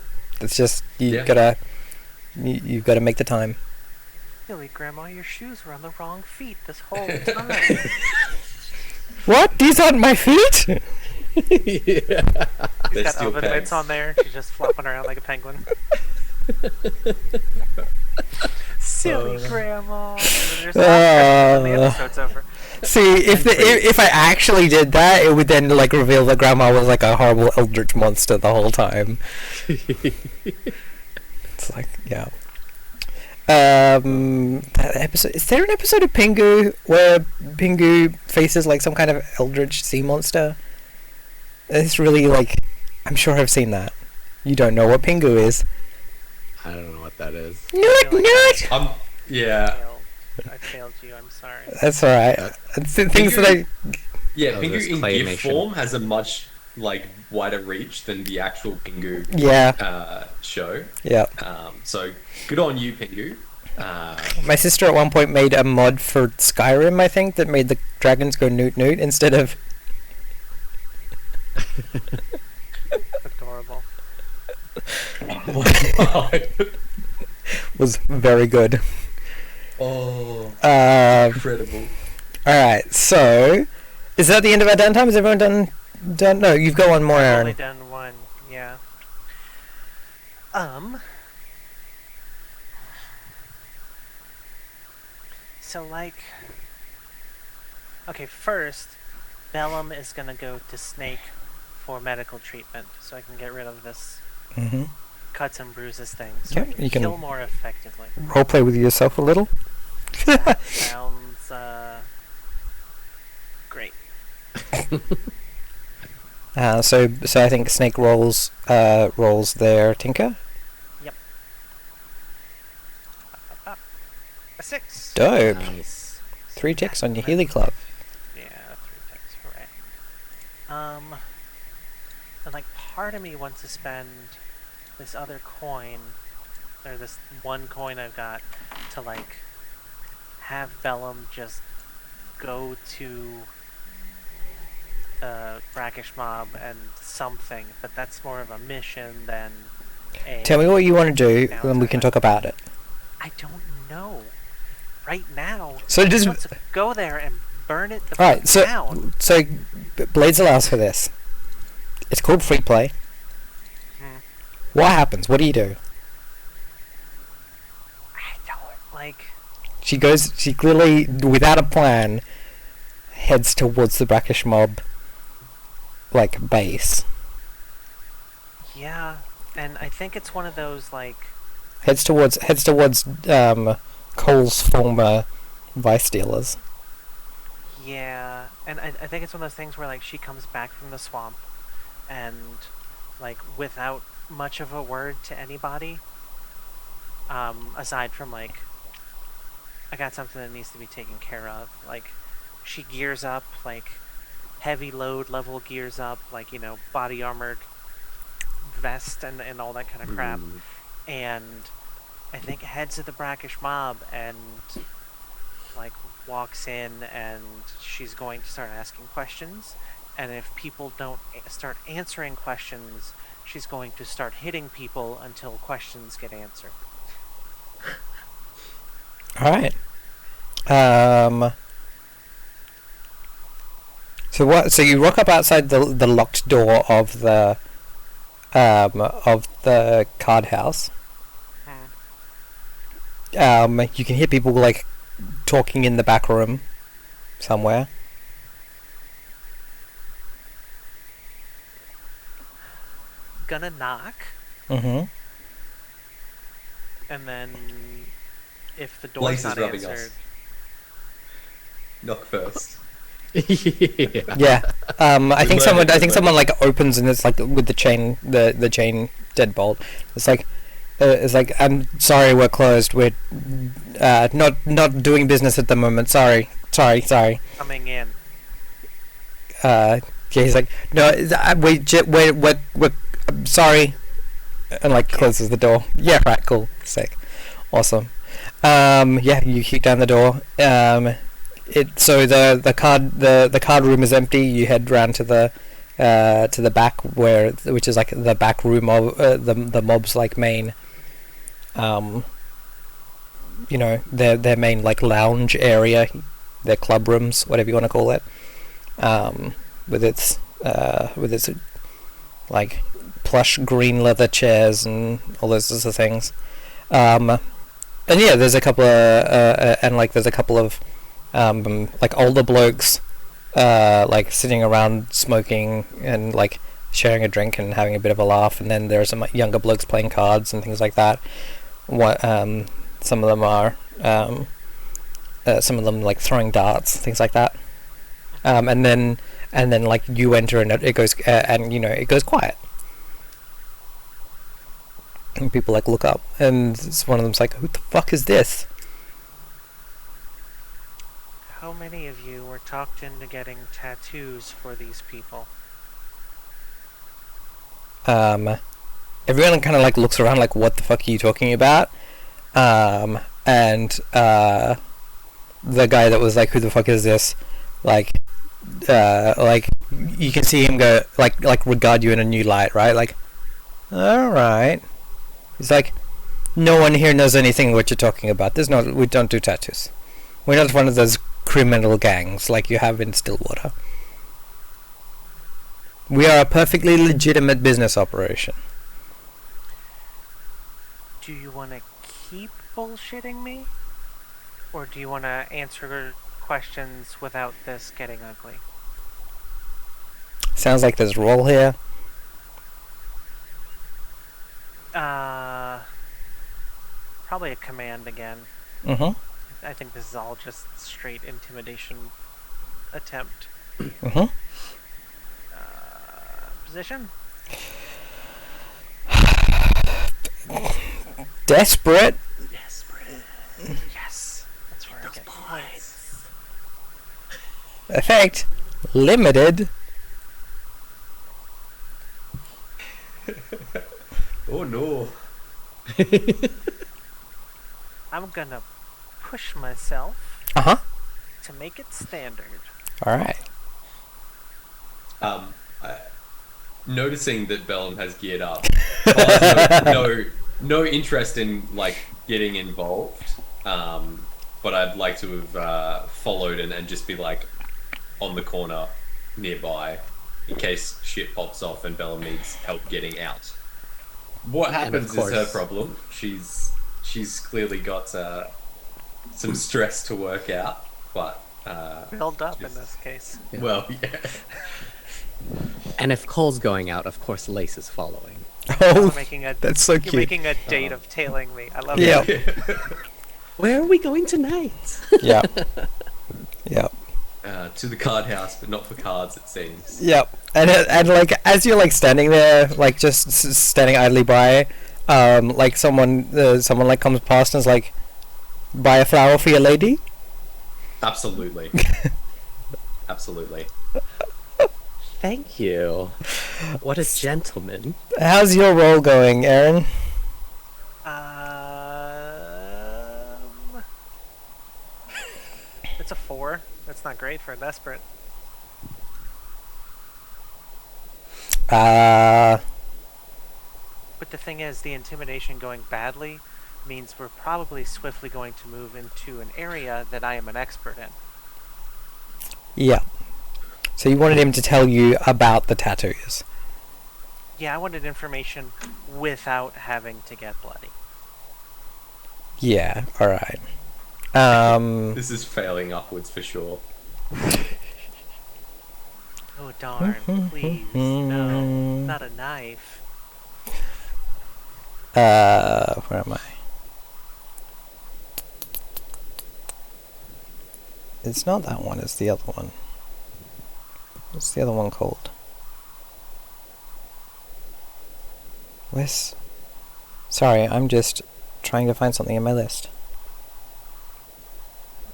Speaker 1: It's just you've
Speaker 4: Yeah.
Speaker 1: gotta make the time.
Speaker 2: Really, Grandma, your shoes were on the wrong feet this whole time.
Speaker 1: What? These aren't my feet?
Speaker 3: yeah.
Speaker 2: She's
Speaker 4: They're
Speaker 2: got
Speaker 4: steel
Speaker 2: oven
Speaker 4: pegs.
Speaker 2: mitts on there. She's just flopping around like a penguin. Silly Grandma. And then there's and the episode's over.
Speaker 1: See, if I actually did that, it would then like reveal that Grandma was like a horrible eldritch monster the whole time. It's like, yeah. That episode. Is there an episode of Pingu where Pingu faces like some kind of eldritch sea monster? It's really like, I'm sure I've seen that. You don't know what Pingu is?
Speaker 3: I don't know what that is.
Speaker 1: Nut.
Speaker 4: Yeah.
Speaker 2: I failed you. I'm sorry.
Speaker 1: That's all right. Things that I.
Speaker 4: Yeah,
Speaker 3: Oh,
Speaker 4: Pingu
Speaker 3: there's
Speaker 4: in
Speaker 3: claymation.
Speaker 4: GIF form has a much like wider reach than the actual Pingu
Speaker 1: Yeah.
Speaker 4: show.
Speaker 1: Yeah.
Speaker 4: So good on you, Pingu.
Speaker 1: My sister at one point made a mod for Skyrim, I think, that made the dragons go newt newt instead of.
Speaker 2: Adorable.
Speaker 1: Was very good.
Speaker 4: Oh,
Speaker 1: Um.
Speaker 4: incredible.
Speaker 1: All right. So, is that the end of our downtime? Is everyone done? Done? No, you've got one more,
Speaker 2: I've only
Speaker 1: Aaron.
Speaker 2: done one. Yeah. So like. Okay, first, Bellum is gonna go to Snake for medical treatment, so I can get rid of this
Speaker 1: Mm-hmm.
Speaker 2: cuts and bruises thing, so
Speaker 1: Yeah,
Speaker 2: I can
Speaker 1: you can-
Speaker 2: kill more effectively.
Speaker 1: Roleplay with yourself a little.
Speaker 2: That sounds great.
Speaker 1: So I think Snake rolls their Tinker.
Speaker 2: A 6.
Speaker 1: Dope.
Speaker 3: Nice.
Speaker 1: 3 ticks on your Healy Club.
Speaker 2: Yeah, 3 ticks, hooray. And like part of me wants to spend this other coin, or this one coin I've got, to like have Bellum just go to the brackish mob and something, but that's more of a mission than a...
Speaker 1: Tell me what you want to do, and we can talk about it.
Speaker 2: I don't know. Right now,
Speaker 1: So
Speaker 2: he
Speaker 1: just
Speaker 2: wants to go there and burn it the
Speaker 1: all
Speaker 2: fuck
Speaker 1: right. So
Speaker 2: down.
Speaker 1: Blades allows for this. It's called free play.
Speaker 2: Hmm.
Speaker 1: What happens? What do you do?
Speaker 2: I don't like.
Speaker 1: She clearly, without a plan, heads towards the brackish mob, like, base.
Speaker 2: Yeah, and I think it's one of those like.
Speaker 1: Heads towards Cole's former vice dealers.
Speaker 2: Yeah, and I think it's one of those things where like she comes back from the swamp, and like without much of a word to anybody, aside from like, I got something that needs to be taken care of. Like, she gears up, like heavy load level gears up, like, you know, body armored vest and all that kind of crap. And I think heads to the brackish mob and like walks in and she's going to start asking questions. And if people don't start answering questions, she's going to start hitting people until questions get answered.
Speaker 1: All right. So what? So you rock up outside the locked door of the card house. You can hear people like talking in the back room somewhere.
Speaker 2: Gonna knock,
Speaker 1: Mm-hmm.
Speaker 2: and then if the
Speaker 4: Lace
Speaker 2: door's
Speaker 4: is
Speaker 2: not
Speaker 4: rubbing
Speaker 2: answered,
Speaker 4: us. Knock first.
Speaker 3: Yeah.
Speaker 1: Yeah. I think someone.
Speaker 4: learned,
Speaker 1: I
Speaker 4: we
Speaker 1: think someone like opens and it's like with the chain, the chain deadbolt. It's like I'm sorry, we're closed. We're not doing business at the moment. Sorry.
Speaker 2: coming in.
Speaker 1: Yeah, he's like, no, we're sorry, and like closes the door. Yeah, right, cool, sick, awesome. Yeah, you kick down the door. So the card room is empty. You head round to the back which is like the back room of the mob's like main, their main like lounge area, their club rooms, whatever you want to call it, with its like plush green leather chairs and all those sorts of things. And yeah, there's a couple of like older blokes like sitting around smoking and like sharing a drink and having a bit of a laugh, and then there are some like, younger blokes playing cards and things like that. Some of them are like throwing darts, things like that. And then like you enter and it goes it goes quiet. And people like look up, and one of them's like, "Who the fuck is this?"
Speaker 2: How many of you were talked into getting tattoos for these people?
Speaker 1: Everyone kind of like looks around, like, "What the fuck are you talking about?" And the guy that was like, "Who the fuck is this?" Like you can see him go like regard you in a new light, right? Like, all right. He's like, no one here knows anything what you're talking about. We don't do tattoos. We're not one of those criminal gangs like you have in Stillwater. We are a perfectly legitimate business operation.
Speaker 2: Do you want to keep bullshitting me? Or do you want to answer questions without this getting ugly?
Speaker 1: Sounds like there's a role here.
Speaker 2: Probably a command again.
Speaker 1: Mm-hmm.
Speaker 2: I think this is all just straight intimidation attempt.
Speaker 1: Mm-hmm.
Speaker 2: Position?
Speaker 1: Desperate.
Speaker 2: Yes. That's where I get points.
Speaker 1: Effect. Limited.
Speaker 4: Oh no.
Speaker 2: I'm gonna push myself
Speaker 1: Uh-huh.
Speaker 2: to make it standard.
Speaker 1: Alright.
Speaker 4: Noticing that Bellum has geared up, has no interest in like getting involved. But I'd like to have followed and just be like on the corner nearby in case shit pops off and Bellum needs help getting out. What happens is her problem. She's clearly got some stress to work out, but
Speaker 2: Build up in this case.
Speaker 3: Yeah.
Speaker 4: well, yeah.
Speaker 3: And if Cole's going out, of course Lace is following.
Speaker 1: Oh,
Speaker 2: You're making a,
Speaker 1: that's so
Speaker 2: you're
Speaker 1: cute.
Speaker 2: making a date of tailing me. I love
Speaker 1: Yeah.
Speaker 2: it.
Speaker 3: Where are we going tonight?
Speaker 1: Yeah. Yep.
Speaker 4: To the card house, but not for cards, it seems.
Speaker 1: Yep. And like as you're like standing there, like just standing idly by, like someone like comes past and is like, "Buy a flower for your lady."
Speaker 4: Absolutely. Absolutely.
Speaker 3: Thank you. What a gentleman.
Speaker 1: How's your role going, Aaron?
Speaker 2: It's That's a 4. That's not great for a desperate.
Speaker 1: Uh,
Speaker 2: But the thing is, the intimidation going badly means we're probably swiftly going to move into an area that I am an expert in.
Speaker 1: yeah. So you wanted him to tell you about the tattoos.
Speaker 2: Yeah, I wanted information without having to get bloody.
Speaker 1: Yeah, alright.
Speaker 4: This is failing upwards for sure.
Speaker 2: Oh darn, please, no, not a knife.
Speaker 1: Where am I? It's not that one, it's the other one. What's the other one called? Where's... Sorry, I'm just trying to find something in my list.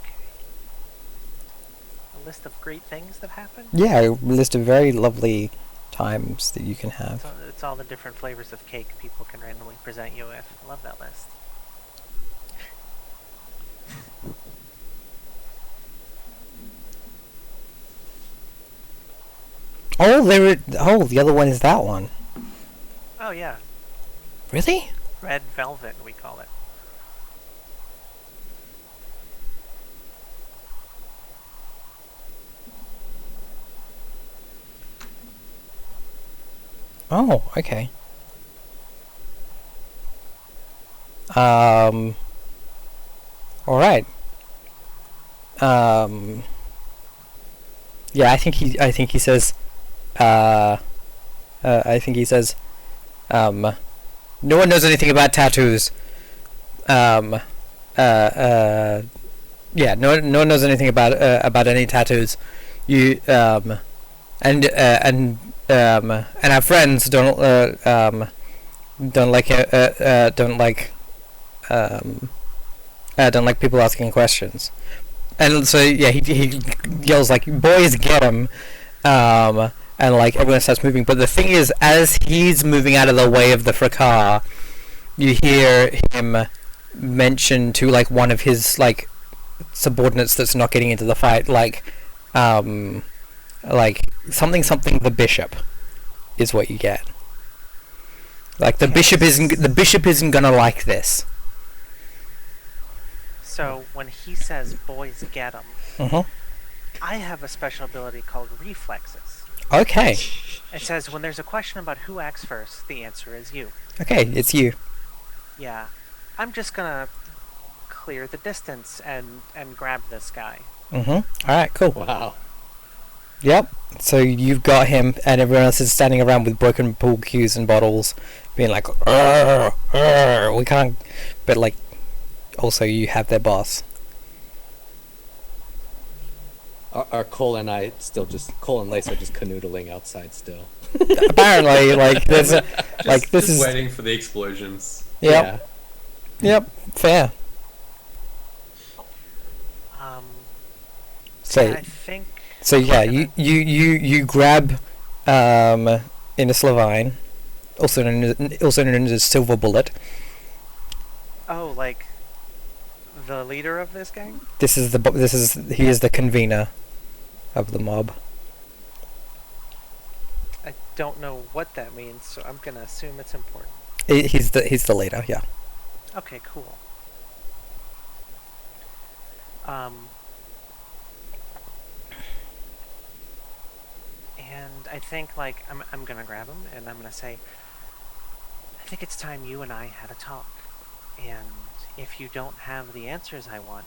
Speaker 2: Okay. A list of great things that happen?
Speaker 1: Yeah, a list of very lovely times that you can have.
Speaker 2: It's all the different flavors of cake people can randomly present you with. I love that list.
Speaker 1: Oh, the other one is that one.
Speaker 2: Oh yeah,
Speaker 1: Really?
Speaker 2: red velvet we call it.
Speaker 1: Oh, okay. Alright. Yeah, I think he says, I think he says, no one knows anything about tattoos. Yeah, no one knows anything about any tattoos. You, and our friends don't like people asking questions. And so yeah, he yells like, "Boys, get him!" And like everyone starts moving. But the thing is, as he's moving out of the way of the fracas, you hear him mention to like one of his like subordinates that's not getting into the fight, like something the bishop is what you get. Like the bishop isn't gonna like this.
Speaker 2: So when he says boys get them,
Speaker 1: Mhm.
Speaker 2: I have a special ability called reflexes.
Speaker 1: Okay.
Speaker 2: It says when there's a question about who acts first, the answer is you.
Speaker 1: Okay, it's you.
Speaker 2: Yeah. I'm just gonna clear the distance and grab this guy.
Speaker 1: Mhm. All right. Cool.
Speaker 3: Wow.
Speaker 1: Yep. So you've got him, and everyone else is standing around with broken pool cues and bottles, being like, "Arr, arr, we can't." But like, also you have their boss.
Speaker 3: Are Cole and Cole and Lace are just canoodling outside still.
Speaker 1: Apparently, like there's a, like this
Speaker 4: just
Speaker 1: is.
Speaker 4: waiting for the explosions.
Speaker 1: Yep. Yep. Fair.
Speaker 2: So
Speaker 1: So
Speaker 2: I think.
Speaker 1: so yeah,
Speaker 2: we're gonna-
Speaker 1: you grab Innis Levine, also known as Silver Bullet.
Speaker 2: Oh, like the leader of this gang?
Speaker 1: He is the convener of the mob.
Speaker 2: I don't know what that means, so I'm gonna assume it's important.
Speaker 1: He's the leader. Yeah.
Speaker 2: Okay, cool. And I think like I'm gonna grab him and I'm gonna say, I think it's time you and I had a talk. And if you don't have the answers I want,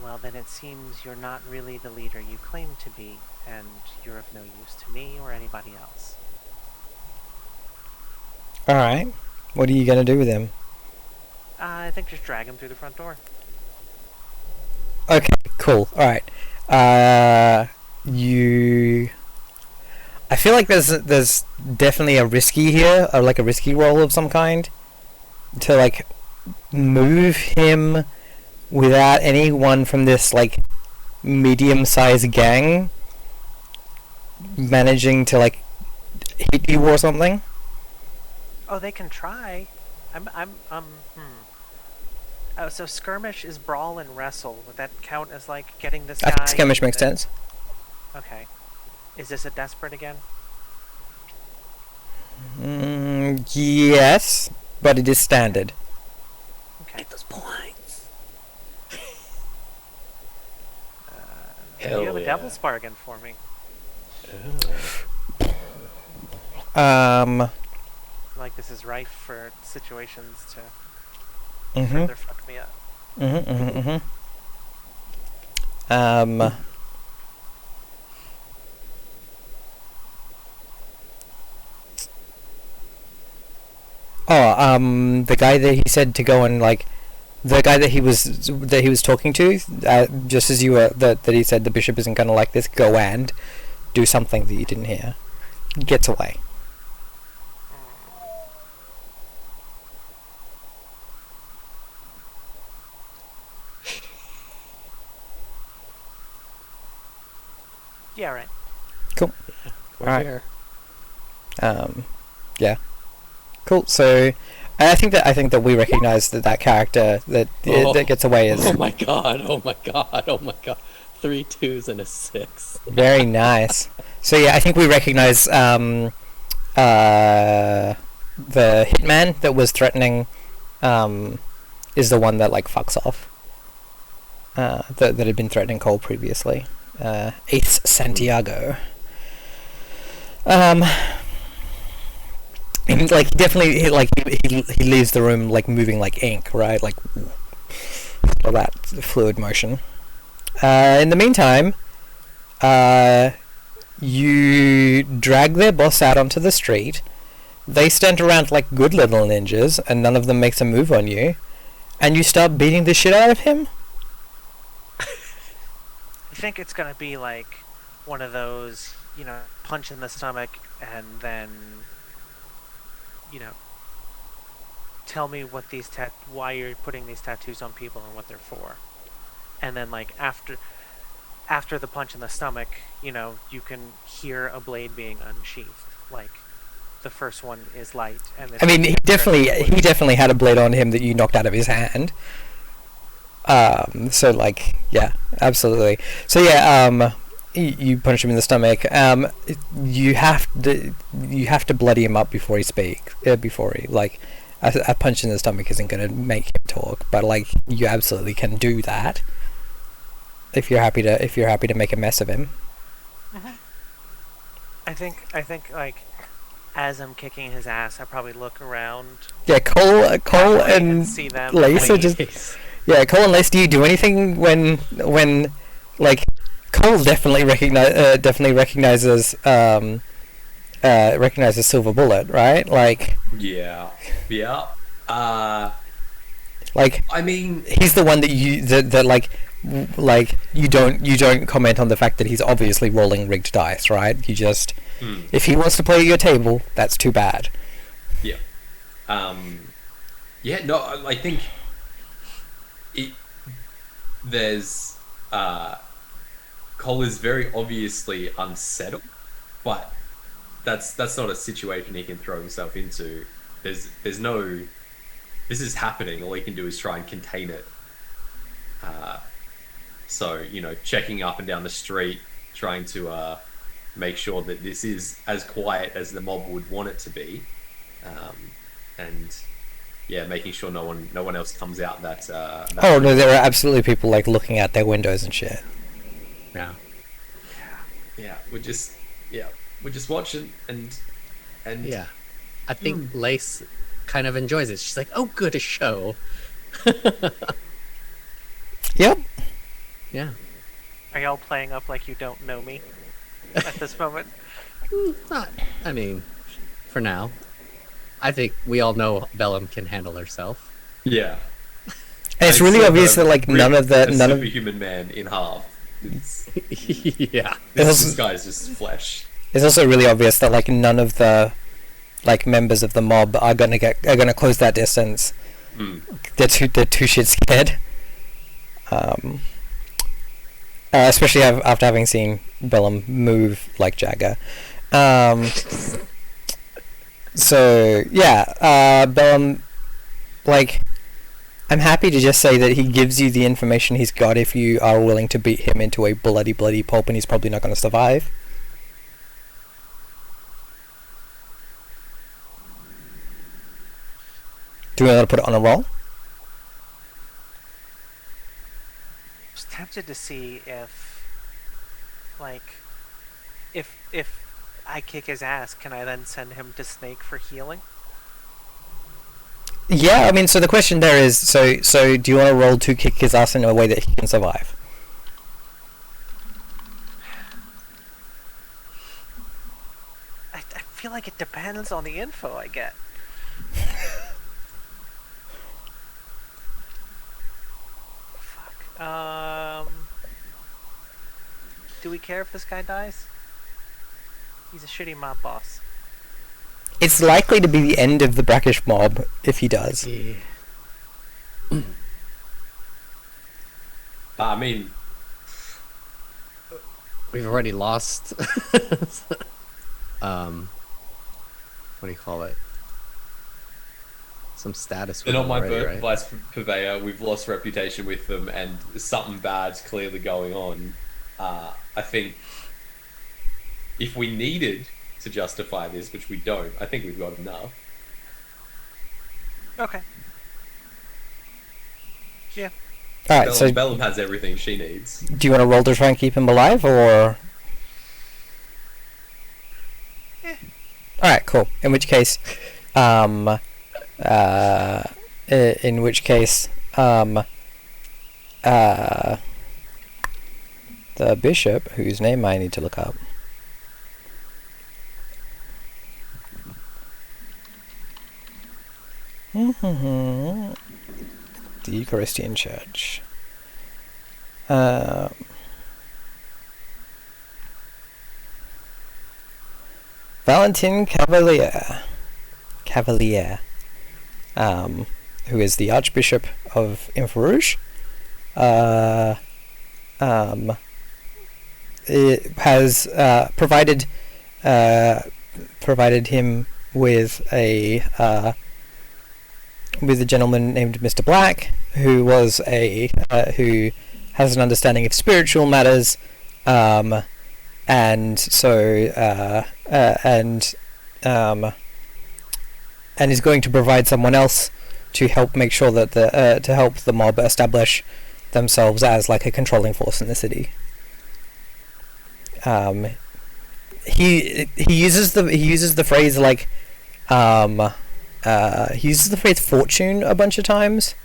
Speaker 2: well then it seems you're not really the leader you claim to be, and you're of no use to me or anybody else.
Speaker 1: All right. What are you gonna do with him?
Speaker 2: I think just drag him through the front door.
Speaker 1: Okay. Cool. All right. You. I feel like there's definitely a risky here, or like a risky role of some kind, to like move him without anyone from this like medium-sized gang managing to like hit you or something.
Speaker 2: Oh, they can try. Oh, so skirmish is brawl and wrestle. Would that count as like getting this
Speaker 1: I
Speaker 2: guy?
Speaker 1: think skirmish makes
Speaker 2: then-
Speaker 1: sense.
Speaker 2: Okay. Is this a desperate again?
Speaker 1: Yes, but it is standard.
Speaker 2: Okay.
Speaker 3: Those points.
Speaker 2: You
Speaker 3: Hell
Speaker 2: have a
Speaker 3: yeah.
Speaker 2: devil's bargain for me. Like this is rife for situations to
Speaker 1: Mhm.
Speaker 2: further fuck me up.
Speaker 1: Mhm. Mhm. The guy that he said to go and like, the guy that he was talking to, just as you were that he said the bishop isn't gonna like this. Go and do something that you didn't hear. Gets away.
Speaker 2: Yeah, right.
Speaker 3: We're
Speaker 1: Alright.
Speaker 3: here.
Speaker 1: Yeah. Cool. So, I think that we recognize that character that that gets away is
Speaker 3: Oh my god! Oh my god! Oh my god! 3 2s and a 6.
Speaker 1: very nice. So yeah, I think we recognize the hitman that was threatening is the one that like fucks off. That had been threatening Cole previously. Ace Santiago. And, like he leaves the room like moving like ink, right? Like all that fluid motion. In the meantime, you drag their boss out onto the street. They stand around like good little ninjas, and none of them makes a move on you. And you start beating the shit out of him.
Speaker 2: I think it's gonna be like one of those, punch in the stomach and then, tell me what why you're putting these tattoos on people and what they're for. And then like after the punch in the stomach, you can hear a blade being unsheathed. Like the first one is light, and
Speaker 1: I mean, he definitely had a blade on him that you knocked out of his hand. So like, yeah, absolutely. So yeah, you punch him in the stomach. You have to bloody him up before he like, a punch in the stomach isn't gonna make him talk, but like you absolutely can do that if you're happy to make a mess of him.
Speaker 2: I think like as I'm kicking his ass, I probably look around.
Speaker 1: Yeah, Cole and
Speaker 2: see them.
Speaker 1: Lace are
Speaker 2: wait.
Speaker 1: just. Yeah, Cole and Lace, do you do anything when like Cole definitely recognizes Silver Bullet, right? Like
Speaker 4: Yeah.
Speaker 1: like
Speaker 4: I mean,
Speaker 1: he's the one that you don't comment on the fact that he's obviously rolling rigged dice, right? You just if he wants to play at your table, that's too bad.
Speaker 4: yeah. Yeah. No, I think there's Cole is very obviously unsettled, but that's not a situation he can throw himself into. There's no. This is happening. All he can do is try and contain it. So checking up and down the street, trying to make sure that this is as quiet as the mob would want it to be, and yeah, making sure no one else comes out that.
Speaker 1: Oh no, there are absolutely people like looking out their windows and shit.
Speaker 3: Yeah.
Speaker 4: Yeah, we're just watching and
Speaker 3: Yeah. I think Lace kind of enjoys it. She's like, "Oh, good, a show."
Speaker 1: Yep.
Speaker 3: Yeah.
Speaker 2: Are y'all playing up like you don't know me at this moment?
Speaker 3: Not. I mean, for now, I think we all know Bellum can handle herself.
Speaker 4: yeah.
Speaker 1: And it's really obvious that like none of
Speaker 4: superhuman man in half.
Speaker 3: Yeah.
Speaker 4: This guy's just flesh.
Speaker 1: It's also really obvious that like none of the like members of the mob are gonna close that distance. They're too shit scared. Especially after having seen Bellum move like Jagger. So yeah, Bellum, like I'm happy to just say that he gives you the information he's got if you are willing to beat him into a bloody pulp, and he's probably not going to survive. Do we want to put it on a roll?
Speaker 2: I was tempted to see if, like, if I kick his ass, can I then send him to Snake for healing?
Speaker 1: Yeah, I mean, so the question there is, so do you want to roll to kick his ass in a way that he can survive?
Speaker 2: I feel like it depends on the info I get. Fuck. Do we care if this guy dies? He's a shitty mob boss.
Speaker 1: It's likely to be the end of the brackish mob if he does.
Speaker 3: Yeah.
Speaker 4: I mean,
Speaker 3: We've already lost. What do you call it? Some status.
Speaker 4: they're
Speaker 3: with
Speaker 4: not
Speaker 3: them
Speaker 4: my
Speaker 3: already, right?
Speaker 4: vice purveyor. We've lost reputation with them, and something bad's clearly going on. I think if we needed to justify this, which we don't, I think we've got enough.
Speaker 2: Okay. Yeah.
Speaker 1: Alright, so
Speaker 4: Bellum has everything she needs.
Speaker 1: do you want to roll to try and keep him alive, or...? Alright, cool. In which case, the bishop, whose name I need to look up. The Eucharistian Church. Valentin Cavalier, who is the Archbishop of Infarouge, it has provided him with a gentleman named Mr. Black, who was who has an understanding of spiritual matters, and so and is going to provide someone else to help make sure that to help the mob establish themselves as like a controlling force in the city. He uses the phrase like he uses the phrase fortune a bunch of times.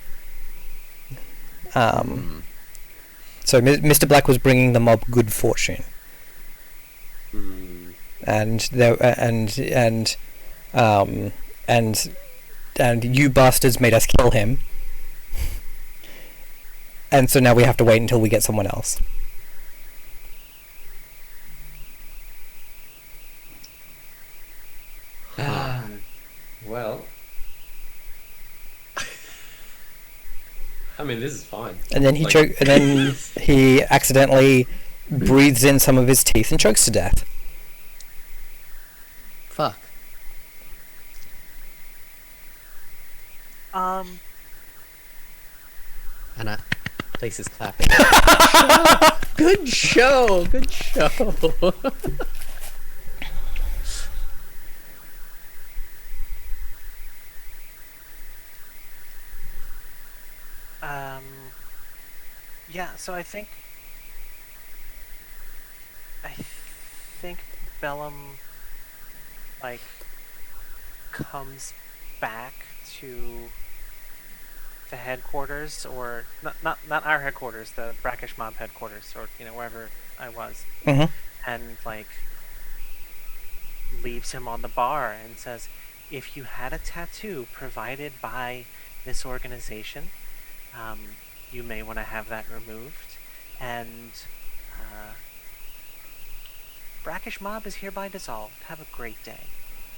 Speaker 1: So Mr. Black was bringing the mob good fortune. And you bastards made us kill him, and so now we have to wait until we get someone else.
Speaker 4: Well, I mean, this is fine.
Speaker 1: And then he accidentally breathes in some of his teeth and chokes to death.
Speaker 3: Fuck. And place is clapping. Good show. Good show.
Speaker 2: Yeah, so I think Bellum like comes back to the headquarters, or not our headquarters, the Brackish Mob headquarters, or wherever I was,
Speaker 1: Mm-hmm.
Speaker 2: and like leaves him on the bar and says, if you had a tattoo provided by this organization, you may want to have that removed, and Brackish Mob is hereby dissolved. Have a great day.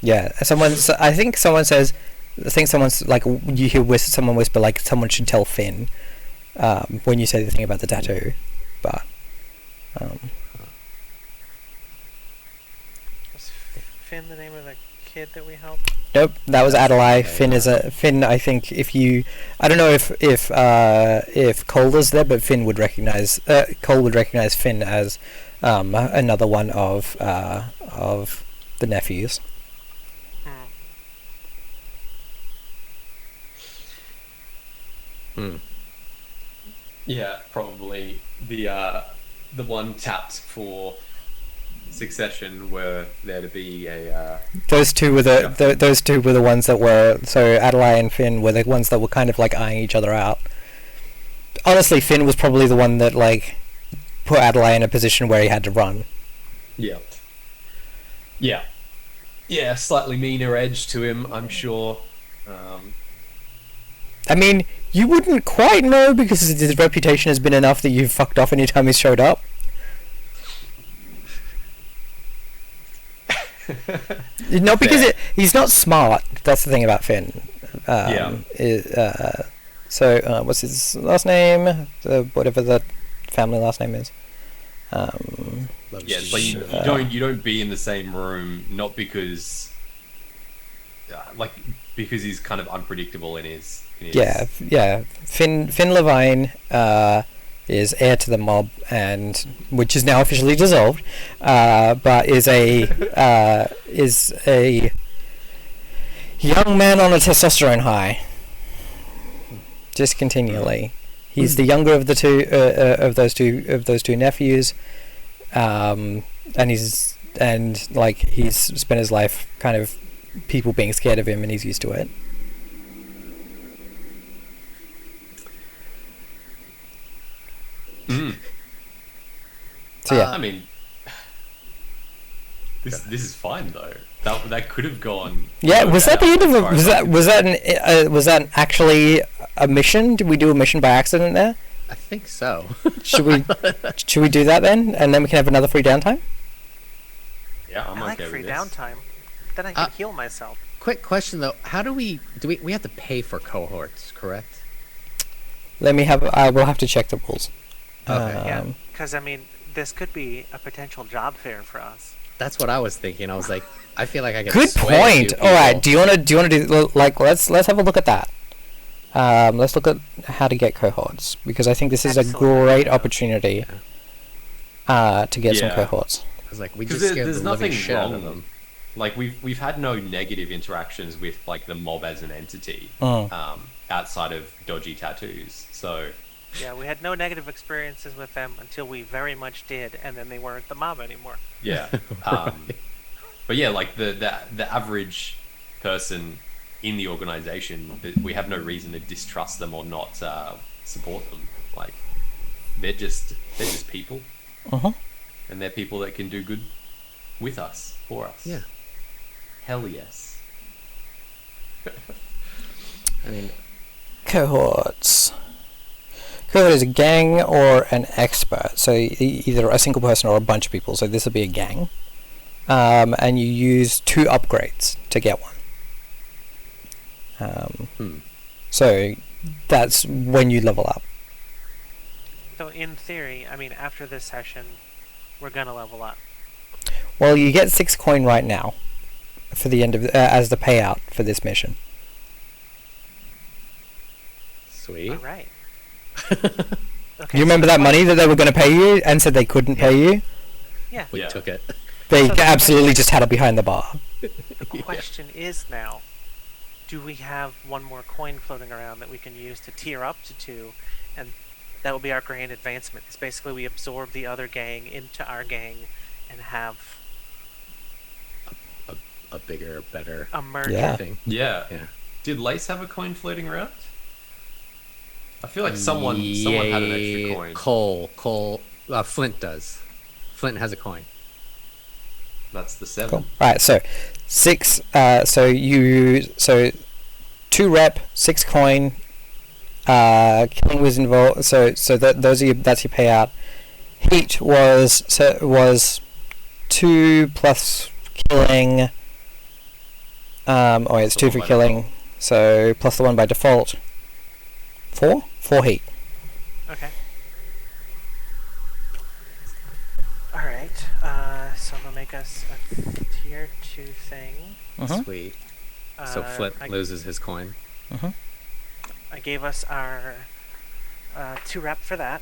Speaker 1: Yeah, I think someone's like, you hear someone whisper like someone should tell Finn when you say the thing about the tattoo, but
Speaker 2: Was Finn the name of the kid that we helped?
Speaker 1: Nope, that was Adelaide.
Speaker 3: okay,
Speaker 1: Finn is a Finn. I think I don't know if Cole is there, but Cole would recognize Finn as another one of the nephews.
Speaker 2: Hmm.
Speaker 4: Yeah, probably the one tapped for succession were there to be a.
Speaker 1: Those two were those two were the ones that were, so Adelaide and Finn were the ones that were kind of like eyeing each other out. Honestly, Finn was probably the one that like put Adelaide in a position where he had to run.
Speaker 4: Yeah. Yeah. Yeah, slightly meaner edge to him, I'm sure.
Speaker 1: I mean, you wouldn't quite know because his reputation has been enough that you've fucked off anytime he's showed up. Not because he's not smart. That's the thing about Finn. What's his last name? Whatever the family last name is.
Speaker 4: Yeah, but you don't be in the same room, not because because he's kind of unpredictable in his
Speaker 1: Yeah. Finn Levine is heir to the mob, and which is now officially dissolved, but is a young man on a testosterone high. Just continually, he's the younger of the two of those two nephews, and he's spent his life kind of people being scared of him, and he's used to it. So yeah,
Speaker 4: I mean, this is fine though. That could have gone.
Speaker 1: Yeah, was that the end of it? Was that actually a mission? Did we do a mission by accident there?
Speaker 3: I think so.
Speaker 1: Should we do that then, and then we can have another free downtime?
Speaker 4: Yeah, I'm
Speaker 2: I like
Speaker 4: okay
Speaker 2: free
Speaker 4: with this.
Speaker 2: downtime. Then I can heal myself.
Speaker 3: Quick question though: how do we have to pay for cohorts? Correct?
Speaker 1: I will have to check the rules.
Speaker 3: Okay.
Speaker 2: Yeah, because I mean, this could be a potential job fair for us.
Speaker 3: That's what I was thinking. I was like, I feel like I can.
Speaker 1: Good
Speaker 3: sway a
Speaker 1: point.
Speaker 3: few
Speaker 1: All right.
Speaker 3: people.
Speaker 1: Do you want to do like let's have a look at that. Let's look at how to get cohorts, because I think this is a
Speaker 2: Excellent.
Speaker 1: great opportunity to get some
Speaker 4: Yeah.
Speaker 1: cohorts.
Speaker 3: I was like, we
Speaker 4: Because
Speaker 3: just scared
Speaker 4: there's
Speaker 3: the living
Speaker 4: nothing
Speaker 3: shit out of
Speaker 4: wrong.
Speaker 3: them.
Speaker 4: Like we've had no negative interactions with like the mob as an entity,
Speaker 1: Mm.
Speaker 4: outside of dodgy tattoos. So
Speaker 2: Yeah, we had no negative experiences with them until we very much did, and then they weren't the mob anymore.
Speaker 4: yeah, but yeah, like the average person in the organization, we have no reason to distrust them or not support them. Like they're just people,
Speaker 1: Uh-huh.
Speaker 4: and they're people that can do good with us, for us.
Speaker 3: Yeah.
Speaker 4: Hell yes.
Speaker 3: I mean,
Speaker 1: Cohorts. Cohort is a gang or an expert, so either a single person or a bunch of people. So this will be a gang, and you use 2 upgrades to get one. So that's when you level up.
Speaker 2: So in theory, I mean, after this session, we're gonna level up.
Speaker 1: Well, you get 6 coin right now for the end of as the payout for this mission.
Speaker 3: sweet.
Speaker 2: All right. Okay,
Speaker 1: You remember
Speaker 2: so
Speaker 1: that
Speaker 2: the
Speaker 1: money that they were going to pay you and said they couldn't pay you?
Speaker 2: Yeah.
Speaker 3: We
Speaker 4: Yeah.
Speaker 3: took it.
Speaker 1: They
Speaker 2: So the
Speaker 1: absolutely just had it behind the bar.
Speaker 2: The question is now, do we have one more coin floating around that we can use to tier up to 2, and that will be our grand advancement. It's basically we absorb the other gang into our gang and have
Speaker 3: A bigger, better
Speaker 2: a merger.
Speaker 1: Yeah.
Speaker 3: thing.
Speaker 4: Yeah.
Speaker 3: Yeah.
Speaker 4: Did Lace have a coin floating around? I feel like someone had an extra coin.
Speaker 3: Cole, Flint does. Flint has a coin.
Speaker 4: That's the 7.
Speaker 1: Cool. Right, so 6. So 2 rep, 6 coin. Killing was involved. So that's your payout. Heat was 2 plus killing. It's 2 for killing. So plus the 1 by default. 4 heat.
Speaker 2: Okay. All right. So It'll make us a tier 2 thing.
Speaker 1: Mhm.
Speaker 3: Sweet. So Flip
Speaker 2: I,
Speaker 3: loses his coin.
Speaker 1: Mhm.
Speaker 2: I gave us our 2 rep for that.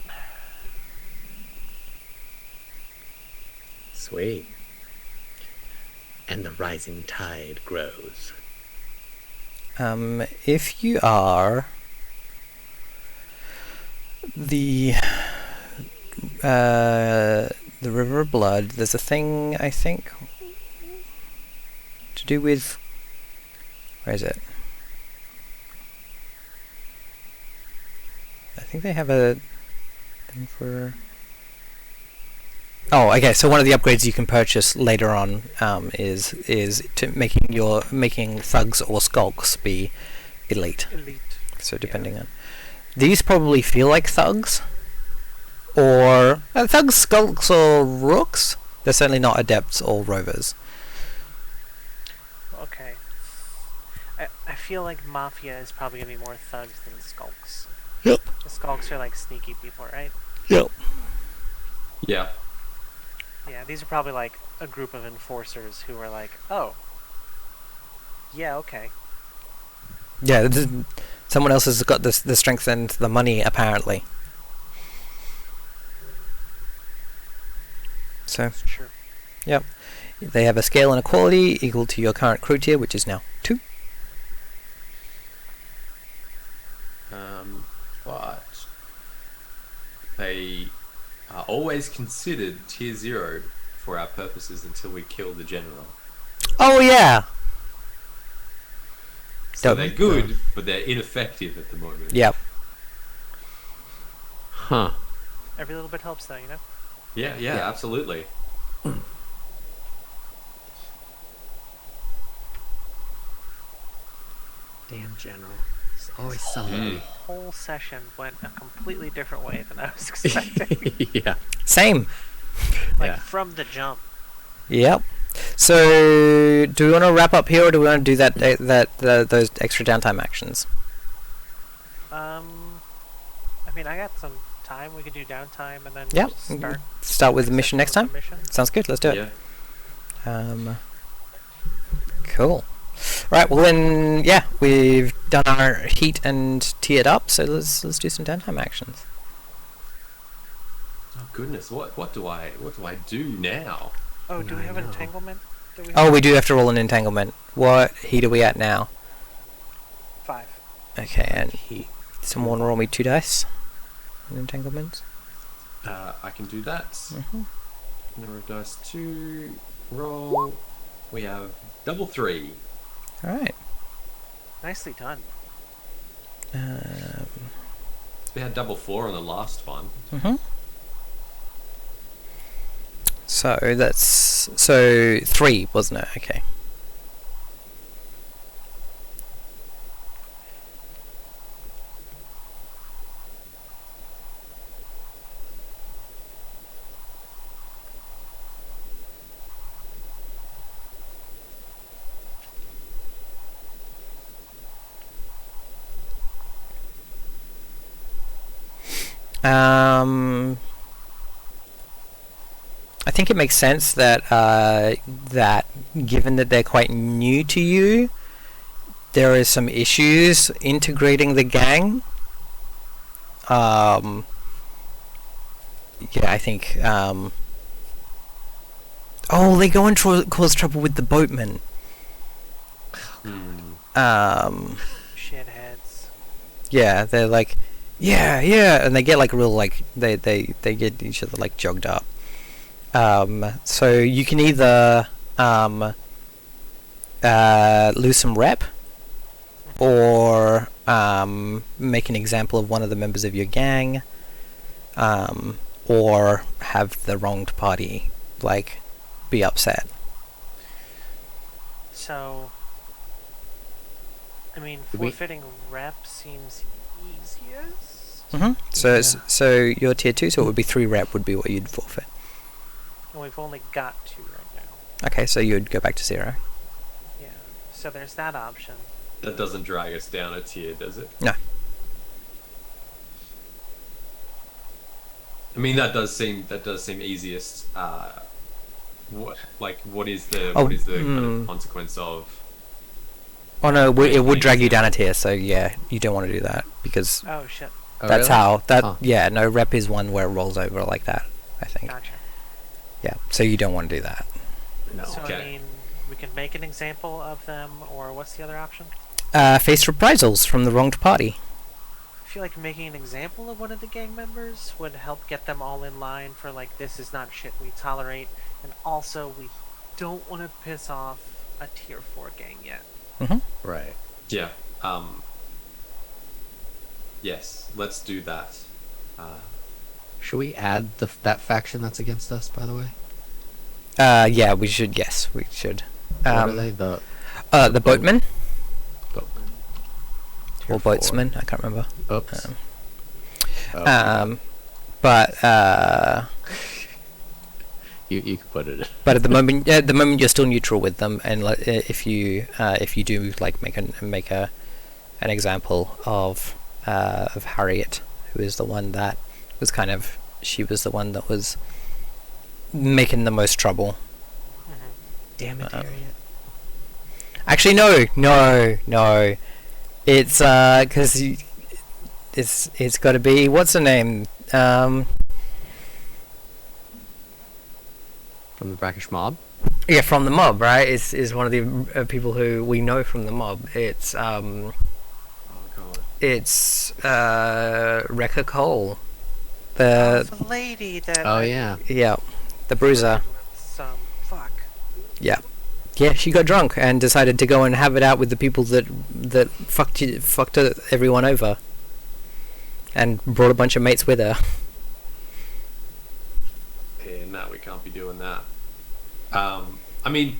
Speaker 3: Sweet. And the rising tide grows.
Speaker 1: If you are the River of Blood, there's a thing I think to do with, where is it? I think they have a thing for. Oh, okay. So one of the upgrades you can purchase later on is to making thugs or skulks be elite.
Speaker 2: Elite.
Speaker 1: So depending on these, probably feel like thugs, or thugs, skulks, or rooks. They're certainly not adepts or rovers.
Speaker 2: Okay. I feel like Mafia is probably going to be more thugs than skulks.
Speaker 1: Yep.
Speaker 2: The skulks are like sneaky people, right?
Speaker 1: Yep.
Speaker 4: Yeah.
Speaker 2: Yeah, these are probably like a group of enforcers who are like, oh, yeah, okay.
Speaker 1: Yeah. Someone else has got the strength and the money, apparently. So.
Speaker 2: That's true.
Speaker 1: Yep. They have a scale and a quality equal to your current crew tier, which is now 2.
Speaker 4: But they are always considered tier 0 for our purposes until we kill the general.
Speaker 1: Oh yeah.
Speaker 4: So
Speaker 1: Dumb.
Speaker 4: they're good, but they're ineffective at the moment.
Speaker 1: Yep.
Speaker 3: Huh.
Speaker 2: Every little bit helps, though, you know?
Speaker 4: Yeah, absolutely.
Speaker 3: Damn general. There's always somebody.
Speaker 2: Whole session went a completely different way than I was expecting.
Speaker 3: Yeah.
Speaker 1: Same.
Speaker 2: Like,
Speaker 3: Yeah.
Speaker 2: from the jump.
Speaker 1: Yep. So, do we want to wrap up here, or do we want to do those extra downtime actions?
Speaker 2: I mean, I got some time. We could do downtime and then
Speaker 1: Yep.
Speaker 2: just
Speaker 1: Start with the mission next time.
Speaker 2: with the mission.
Speaker 1: Sounds good. Let's do it.
Speaker 4: Yeah.
Speaker 1: Cool. Right. Well then, yeah, we've done our heat and tiered up. So let's do some downtime actions.
Speaker 4: Oh goodness, what do I do now?
Speaker 2: Oh, do we have
Speaker 3: I know.
Speaker 2: entanglement?
Speaker 1: Oh, we do have to roll an entanglement. What heat are we at now?
Speaker 2: 5.
Speaker 1: Okay, and
Speaker 3: Heat.
Speaker 1: someone roll me 2 dice. On entanglement.
Speaker 4: I can do that.
Speaker 1: Mm-hmm.
Speaker 4: Number of dice to roll. We have double 3.
Speaker 1: All right.
Speaker 2: Nicely done.
Speaker 4: We had double 4 on the last one.
Speaker 1: Mm-hmm. So that's 3, wasn't it? Okay. I think it makes sense that that given that they're quite new to you, there is some issues integrating the gang. Yeah, I think. Oh, they go and cause trouble with the boatmen.
Speaker 2: Shitheads.
Speaker 1: Yeah, they're like, yeah, and they get like real like they get each other like jogged up. So you can either lose some rep, or make an example of one of the members of your gang, or have the wronged party like be upset.
Speaker 2: So, I mean,
Speaker 3: Did we-
Speaker 2: forfeiting rep seems easiest.
Speaker 1: So you're tier 2, so it would be 3 rep would be what you'd forfeit.
Speaker 2: And we've only got 2 right now.
Speaker 1: Okay, so you'd go back to 0.
Speaker 2: Yeah. So there's that option.
Speaker 4: That doesn't drag us down a tier, does it?
Speaker 1: No.
Speaker 4: I mean, that does seem easiest. what is the
Speaker 1: Oh,
Speaker 4: kind of consequence of?
Speaker 1: Oh no, it would drag you down a tier. So yeah, you don't want to do that because
Speaker 2: Oh shit.
Speaker 3: Oh,
Speaker 1: that's
Speaker 3: really?
Speaker 1: how that.
Speaker 3: Huh.
Speaker 1: Yeah, no, rep is one where it rolls over like that. I think.
Speaker 2: Gotcha.
Speaker 1: Yeah, so you don't want to do that.
Speaker 3: No.
Speaker 2: So
Speaker 4: Okay.
Speaker 2: I mean, we can make an example of them, or what's the other option?
Speaker 1: Face reprisals from the wronged party.
Speaker 2: I feel like making an example of one of the gang members would help get them all in line for like, this is not shit we tolerate, and also we don't want to piss off a tier 4 gang yet.
Speaker 3: Right.
Speaker 4: Yeah. Yes, let's do that.
Speaker 3: Should we add that faction that's against us, by the way?
Speaker 1: Yeah, we should. Yes, we should.
Speaker 3: What are they? The
Speaker 1: The boatmen
Speaker 3: boatmen.
Speaker 1: or boatsmen. I can't remember.
Speaker 3: Oops.
Speaker 1: Um, But
Speaker 3: you can put it.
Speaker 1: but at the moment you're still neutral with them, and if you do like make an example of Harriet, who is the one that was she was the one that was making the most trouble.
Speaker 3: Damn it, Harriet.
Speaker 1: Actually, no. It's because it's got to be, what's her name?
Speaker 3: From the Brackish mob.
Speaker 1: Yeah, from the mob, right? Is one of the people who we know from the mob. It's
Speaker 4: Oh god.
Speaker 1: it's Wrecker Cole, the
Speaker 2: The lady that.
Speaker 3: Oh yeah.
Speaker 1: yeah, the bruiser.
Speaker 2: Some fuck.
Speaker 1: Yeah, she got drunk and decided to go and have it out with the people that fucked everyone over, and brought a bunch of mates with her.
Speaker 4: Yeah, no, we can't be doing that. I mean,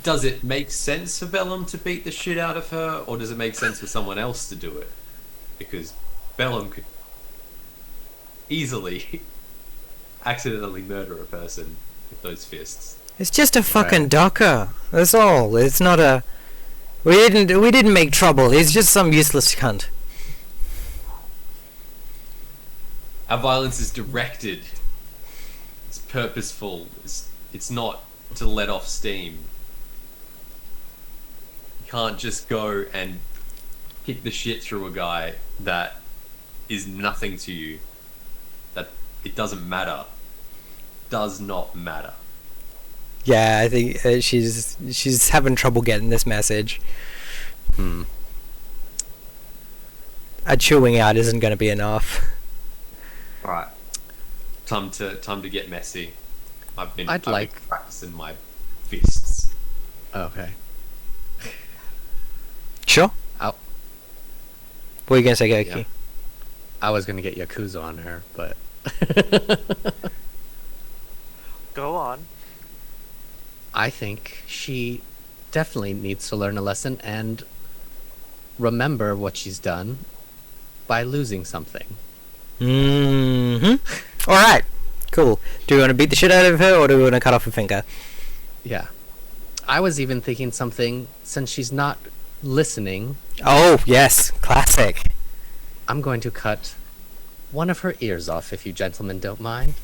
Speaker 4: does it make sense for Bellum to beat the shit out of her, or does it make sense for someone else to do it? Because Bellum could easily accidentally murder a person with those fists.
Speaker 1: It's just a fucking docker. That's all. It's not a. We didn't make trouble. He's just some useless cunt.
Speaker 4: Our violence is directed. It's purposeful. It's not to let off steam. You can't just go and kick the shit through a guy that is nothing to you. That it doesn't matter. Does not matter.
Speaker 1: Yeah, I think she's having trouble getting this message. Chewing out isn't going to be enough.
Speaker 4: All right. Time to get messy. I've been practicing my fists.
Speaker 3: Okay.
Speaker 1: Sure.
Speaker 3: I'll-
Speaker 1: What are you going to say, Goki?
Speaker 3: Yeah. I was gonna get Yakuza on her, but
Speaker 2: Go on.
Speaker 3: I think she definitely needs to learn a lesson and remember what she's done by losing something.
Speaker 1: Mm-hmm. Alright. Cool. Do you want to beat the shit out of her, or do we want to cut off a finger?
Speaker 3: Yeah. I was even thinking something, since she's not listening,
Speaker 1: Oh, yes. Classic.
Speaker 3: I'm going to cut one of her ears off, if you gentlemen don't mind.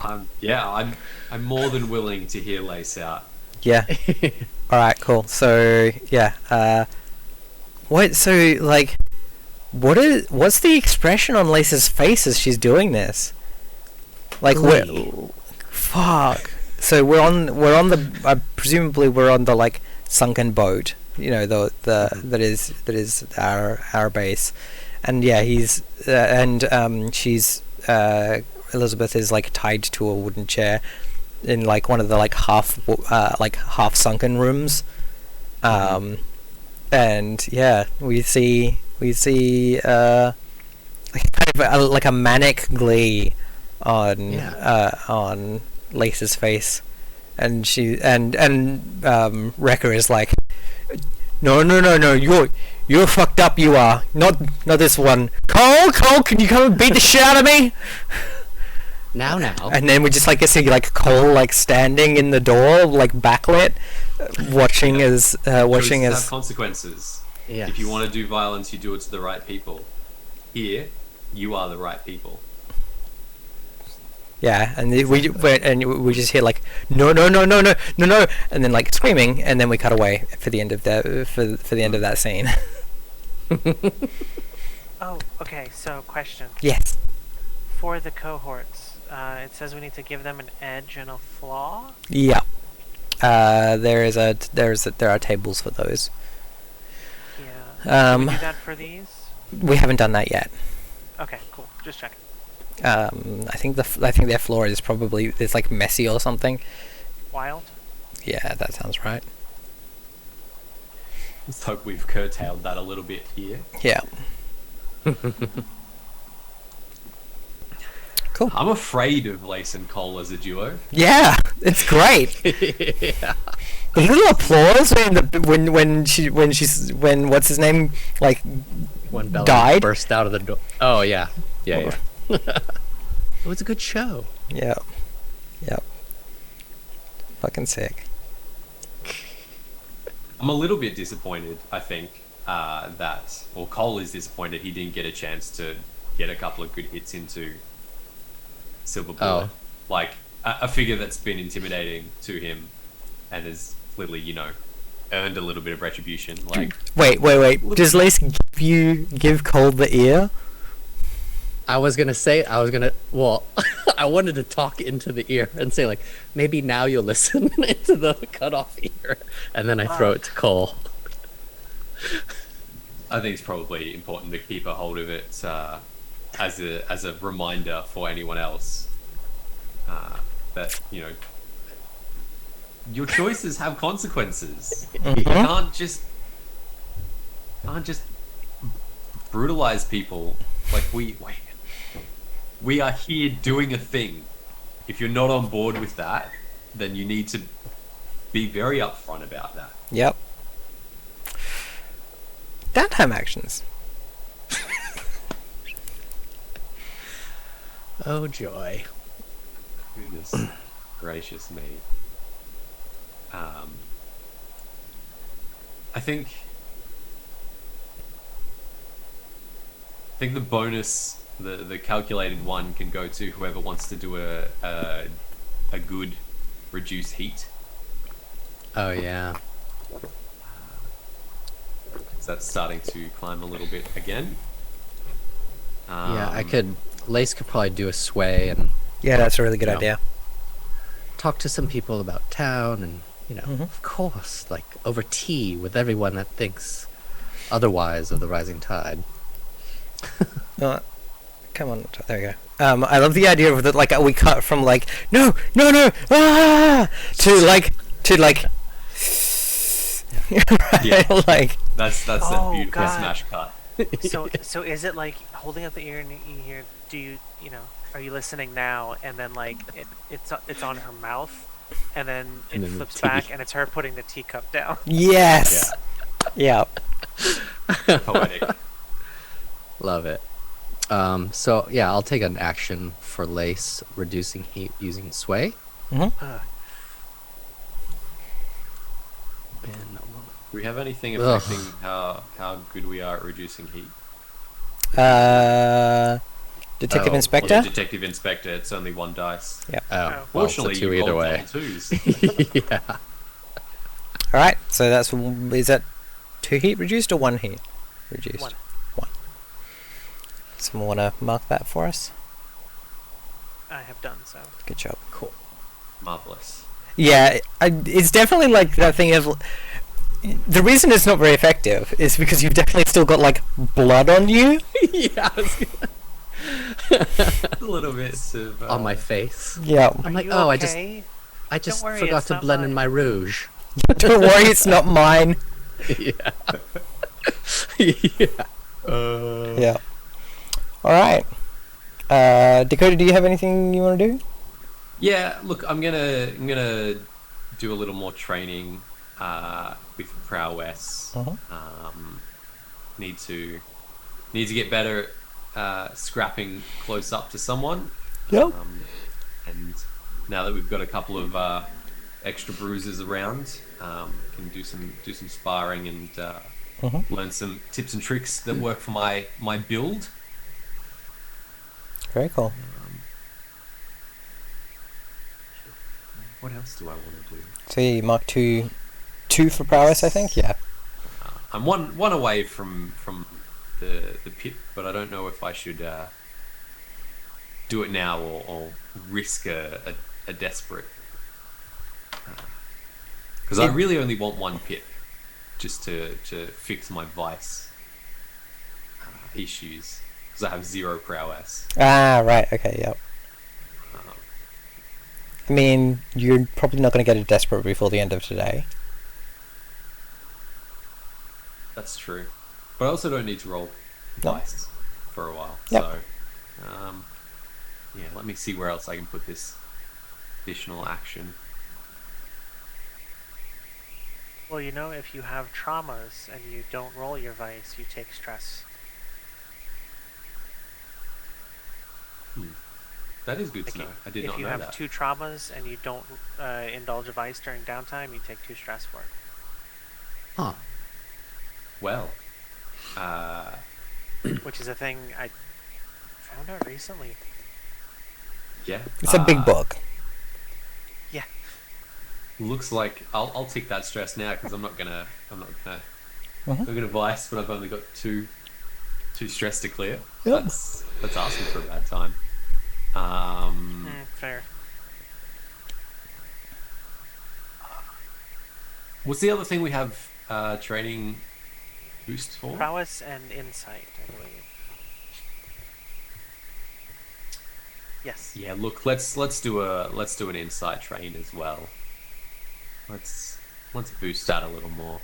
Speaker 4: I'm more than willing to hear Lace out.
Speaker 1: Yeah. Alright, cool. So, yeah. What's the expression on Lisa's face as she's doing this? Like,
Speaker 3: Glee.
Speaker 1: fuck. So we're on the presumably we're on the like sunken boat, you know, that is our base, and yeah, he's she's Elizabeth is like tied to a wooden chair in like one of the like half sunken rooms, and yeah, we see kind of like a manic glee on Lisa's face, and she and Wrecker is like, no, you're fucked up, you are not this one. Cole, can you come and beat the shit out of me?
Speaker 3: Now.
Speaker 1: And then we just like see like Cole like standing in the door, like backlit, watching as
Speaker 4: Choices have consequences.
Speaker 3: Yes.
Speaker 4: If you want to do violence, you do it to the right people. Here, you are the right people.
Speaker 1: Yeah, and we just hear like no no no no no no no, and then like screaming, and then we cut away for the end of the for the end of that scene.
Speaker 2: Oh, okay. So, question
Speaker 1: Yes.
Speaker 2: for the cohorts. It says we need to give them an edge and a flaw.
Speaker 1: Yeah. There are tables for those.
Speaker 2: Yeah. Can we do that for these?
Speaker 1: We haven't done that yet.
Speaker 2: Okay, cool. Just checking.
Speaker 1: I think their floor is probably it's like messy or something.
Speaker 2: Wild.
Speaker 1: Yeah, that sounds right.
Speaker 4: Let's hope we've curtailed that a little bit here.
Speaker 1: Yeah. Cool.
Speaker 4: I'm afraid of Lace and Cole as a duo.
Speaker 1: Yeah, it's great.
Speaker 3: Yeah.
Speaker 1: The little applause when what's his name like
Speaker 3: When Bella
Speaker 1: died.
Speaker 3: burst out of the door. Oh yeah, yeah. It was a good show.
Speaker 1: Yeah. Yep. Fucking sick.
Speaker 4: I'm a little bit disappointed, I think, Cole is disappointed he didn't get a chance to get a couple of good hits into Silver Bullet.
Speaker 3: Oh.
Speaker 4: Like, a figure that's been intimidating to him and has literally, earned a little bit of retribution. Like,
Speaker 1: Wait. Does Lace give Cole the ear?
Speaker 3: I well, I wanted to talk into the ear and say, like, maybe now you'll listen into the cutoff ear. And then I throw it to Cole.
Speaker 4: I think it's probably important to keep a hold of it as a reminder for anyone else that, your choices have consequences. You can't just brutalize people. Like, we are here doing a thing. If you're not on board with that, then you need to be very upfront about that.
Speaker 1: Yep. Downtime actions.
Speaker 3: Oh joy.
Speaker 4: Goodness gracious me. I think the bonus, the calculated one, can go to whoever wants to do a good reduce heat.
Speaker 3: Oh yeah.
Speaker 4: So that's starting to climb a little bit again.
Speaker 3: Yeah, Lace could probably do a sway and
Speaker 1: Yeah, that's a really good
Speaker 4: Yeah.
Speaker 1: idea.
Speaker 3: talk to some people about town and, of course, like over tea with everyone that thinks otherwise of the rising tide.
Speaker 1: Come on, there we go. I love the idea of that. Like we cut from like no, to like right?
Speaker 4: Yeah.
Speaker 1: Like
Speaker 4: That's that
Speaker 2: Oh,
Speaker 4: beautiful
Speaker 2: God.
Speaker 4: smash cut.
Speaker 2: So is it like holding up the ear and you hear? Are you listening now? And then like it's on her mouth, and then it
Speaker 3: And then the
Speaker 2: flips
Speaker 3: tea.
Speaker 2: back, and it's her putting the teacup down.
Speaker 1: yes, yeah.
Speaker 4: Poetic.
Speaker 3: Love it. So yeah, I'll take an action for Lace, reducing heat using sway.
Speaker 2: Ugh.
Speaker 3: And
Speaker 4: Do we have anything
Speaker 3: Ugh.
Speaker 4: affecting how good we are at reducing heat?
Speaker 1: Detective
Speaker 3: Oh,
Speaker 4: Or
Speaker 1: Inspector.
Speaker 4: the detective inspector, it's only one dice.
Speaker 3: well,
Speaker 4: Fortunately,
Speaker 3: it's a two
Speaker 4: you
Speaker 3: either
Speaker 4: rolled
Speaker 3: way.
Speaker 4: double twos.
Speaker 3: Yeah.
Speaker 1: All right, so is that 2 heat reduced or 1 heat reduced?
Speaker 2: One.
Speaker 1: Someone want to mark that for us?
Speaker 2: I have done so.
Speaker 1: Good job.
Speaker 3: Cool.
Speaker 4: Marvelous.
Speaker 1: Yeah, it's definitely like that thing of. The reason it's not very effective is because you've definitely still got like blood on you.
Speaker 3: Yeah.
Speaker 4: A little bit of
Speaker 3: On my face.
Speaker 1: Yeah.
Speaker 3: I'm like,
Speaker 2: You
Speaker 3: oh,
Speaker 2: okay?
Speaker 3: I just
Speaker 2: worry,
Speaker 3: forgot
Speaker 2: it's
Speaker 3: to
Speaker 2: not
Speaker 3: blend in
Speaker 2: mine."
Speaker 3: my rouge.
Speaker 1: Don't worry, it's not mine.
Speaker 3: Yeah. Yeah.
Speaker 1: Yeah. All right. Dakota, do you have anything you want to do?
Speaker 4: Yeah, look, I'm gonna do a little more training with prowess. Need to get better at scrapping close up to someone.
Speaker 1: Yep.
Speaker 4: And now that we've got a couple of extra bruises around, can do some sparring and learn some tips and tricks that work for my build.
Speaker 1: Very cool.
Speaker 4: What else do I want to do?
Speaker 1: So you mark two for prowess, I think. Yeah.
Speaker 4: I'm one away from the pit, but I don't know if I should do it now or risk a desperate. Because I really only want one pit, just to fix my vice issues. Because I have 0 prowess.
Speaker 1: Ah, right. Okay. Yep.
Speaker 4: Um,
Speaker 1: I mean, you're probably not going to get a desperate before the end of today.
Speaker 4: That's true, but I also don't need to roll
Speaker 1: No.
Speaker 4: dice for a while.
Speaker 1: Yep.
Speaker 4: So, yeah, let me see where else I can put this additional action.
Speaker 2: Well, if you have traumas and you don't roll your vice, you take stress.
Speaker 4: That is good to know. I did not know that.
Speaker 2: If you have 2 traumas and you don't indulge a vice during downtime, you take 2 stress for it.
Speaker 3: Huh.
Speaker 4: Well,
Speaker 2: Which is a thing I found out recently.
Speaker 4: yeah,
Speaker 1: It's a big book.
Speaker 2: Yeah.
Speaker 4: Looks like I'll tick that stress now because I'm not gonna vice, but I've only got two stress to clear.
Speaker 1: Yep.
Speaker 4: That's asking for a bad time.
Speaker 2: Fair.
Speaker 4: What's the other thing we have training boost for?
Speaker 2: Prowess and insight, I believe. Yes.
Speaker 4: Yeah, look, let's do an insight train as well. Let's boost that a little more.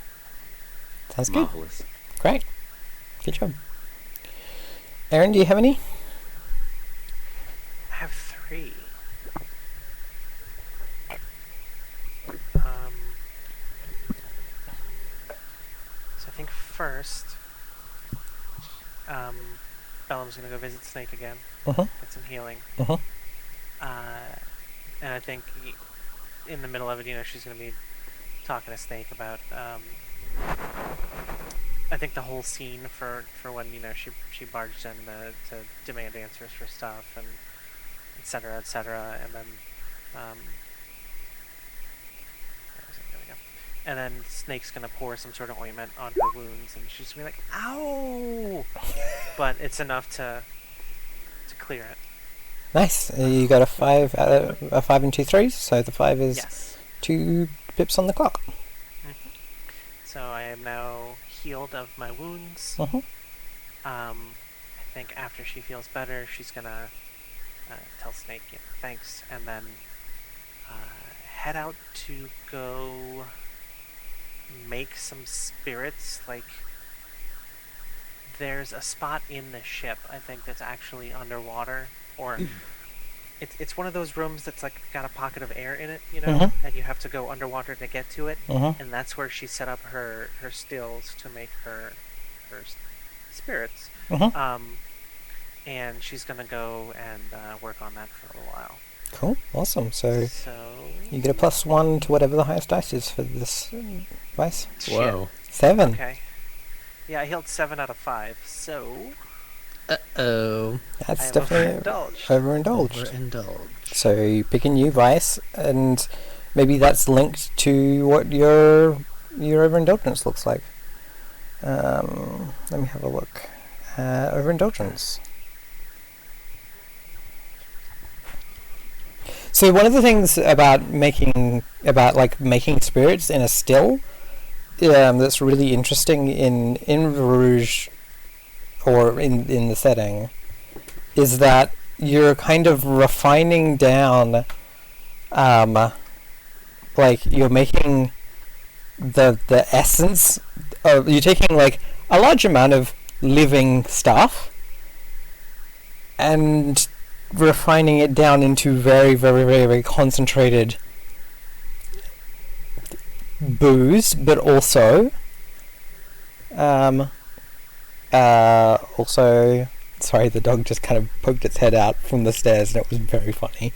Speaker 1: Sounds good.
Speaker 4: Marvelous.
Speaker 1: Great. Good job. Aaron, do you have any?
Speaker 2: I have 3. So I think first, Bellum's gonna go visit Snake again.
Speaker 1: Mhm.
Speaker 2: Get some healing.
Speaker 1: Mhm.
Speaker 2: And I think in the middle of it, she's gonna be talking to Snake about. I think the whole scene for when she barged in to demand answers for stuff and etc. etc. And then where is it gonna go? And then Snake's gonna pour some sort of ointment on her wounds, and she's gonna be like, "Ow!" But it's enough to clear it.
Speaker 1: Nice. You got a 5 and 2 threes, so the 5 is
Speaker 2: Yes.
Speaker 1: 2 pips on the clock.
Speaker 2: So I am now healed of my wounds.
Speaker 1: Mhm.
Speaker 2: I think after she feels better, she's gonna tell Snake thanks, and then head out to go make some spirits. Like, there's a spot in the ship, I think, that's actually underwater, or it's one of those rooms that's like got a pocket of air in it,
Speaker 1: Mhm.
Speaker 2: and you have to go underwater to get to it.
Speaker 1: Mhm.
Speaker 2: And that's where she set up her stills to make her spirits.
Speaker 1: Mhm.
Speaker 2: And she's gonna go and work on that for a little while.
Speaker 1: Cool. Awesome. So
Speaker 2: So
Speaker 1: you get a +1 to whatever the highest dice is for this vice.
Speaker 3: Whoa.
Speaker 1: 7.
Speaker 2: Okay. Yeah, I healed 7 out of 5. So
Speaker 3: Uh-oh.
Speaker 1: That's
Speaker 2: I am
Speaker 1: definitely
Speaker 2: overindulged.
Speaker 1: overindulged.
Speaker 3: Overindulged.
Speaker 1: So you pick a new vice, and maybe that's linked to what your overindulgence looks like. Let me have a look. Overindulgence. So one of the things about making spirits in a still, that's really interesting in Rouge, or in the setting, is that you're kind of refining down, like you're making the essence of, you're taking like a large amount of living stuff and refining it down into very, very, very, very concentrated booze, but also sorry, the dog just kind of poked its head out from the stairs, and it was very funny.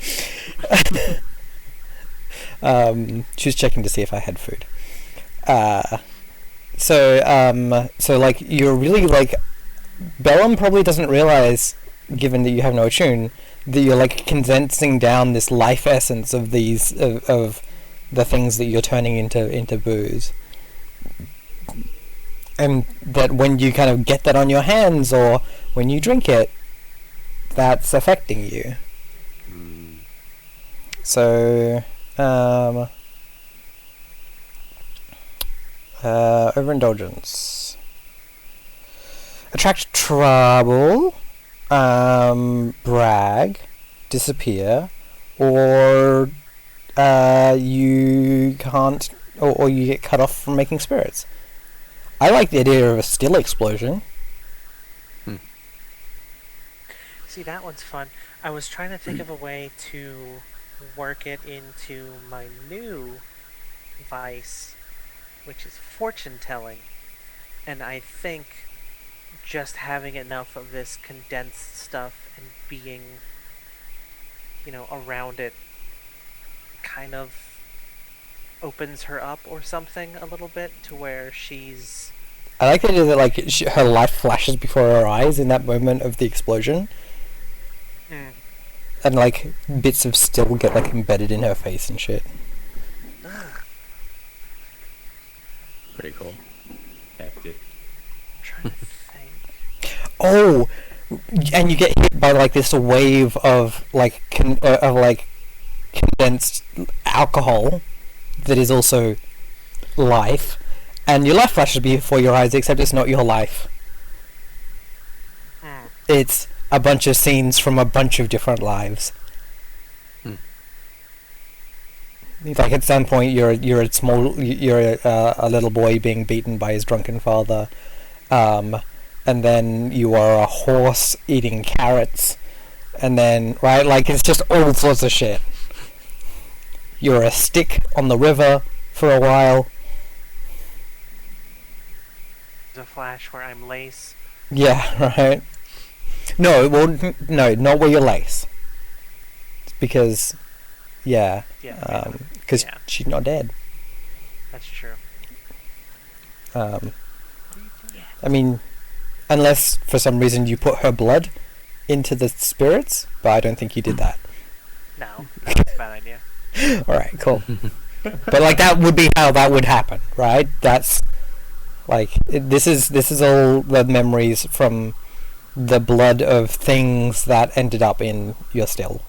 Speaker 1: She was checking to see if I had food. So like, you're really like, Bellum probably doesn't realize given that you have no attune, that you're like condensing down this life essence of these of the things that you're turning into booze, and that when you kind of get that on your hands or when you drink it, that's affecting you. So, overindulgence. Attract trouble, brag, disappear, or you can't, or you get cut off from making spirits. I like the idea of a still explosion.
Speaker 2: See, that one's fun. I was trying to think of a way to work it into my new vice, which is fortune telling. And I think just having enough of this condensed stuff and being, around it kind of opens her up or something a little bit to where she's...
Speaker 1: I like the idea that like her life flashes before her eyes in that moment of the explosion. And like bits of still get like embedded in her face and shit.
Speaker 3: Pretty cool.
Speaker 4: Hectic.
Speaker 2: I'm trying to think.
Speaker 1: Oh, and you get hit by like this wave of like condensed alcohol that is also life, and your life flashes before your eyes, except it's not your life. It's a bunch of scenes from a bunch of different lives. Like at some point you're a little boy being beaten by his drunken father, and then you are a horse eating carrots, and then like it's just all sorts of shit. You're a stick on the river for a while.
Speaker 2: There's a flash where I'm lace.
Speaker 1: Yeah, right. No, well, no, not where you're lace. Because, because she's not dead.
Speaker 2: That's true.
Speaker 1: I mean, unless for some reason you put her blood into the spirits, but I don't think you did that.
Speaker 2: No, that's a bad idea.
Speaker 1: Alright, cool. But like that would be how that would happen, right? That's like this is all the memories from the blood of things that ended up in your still,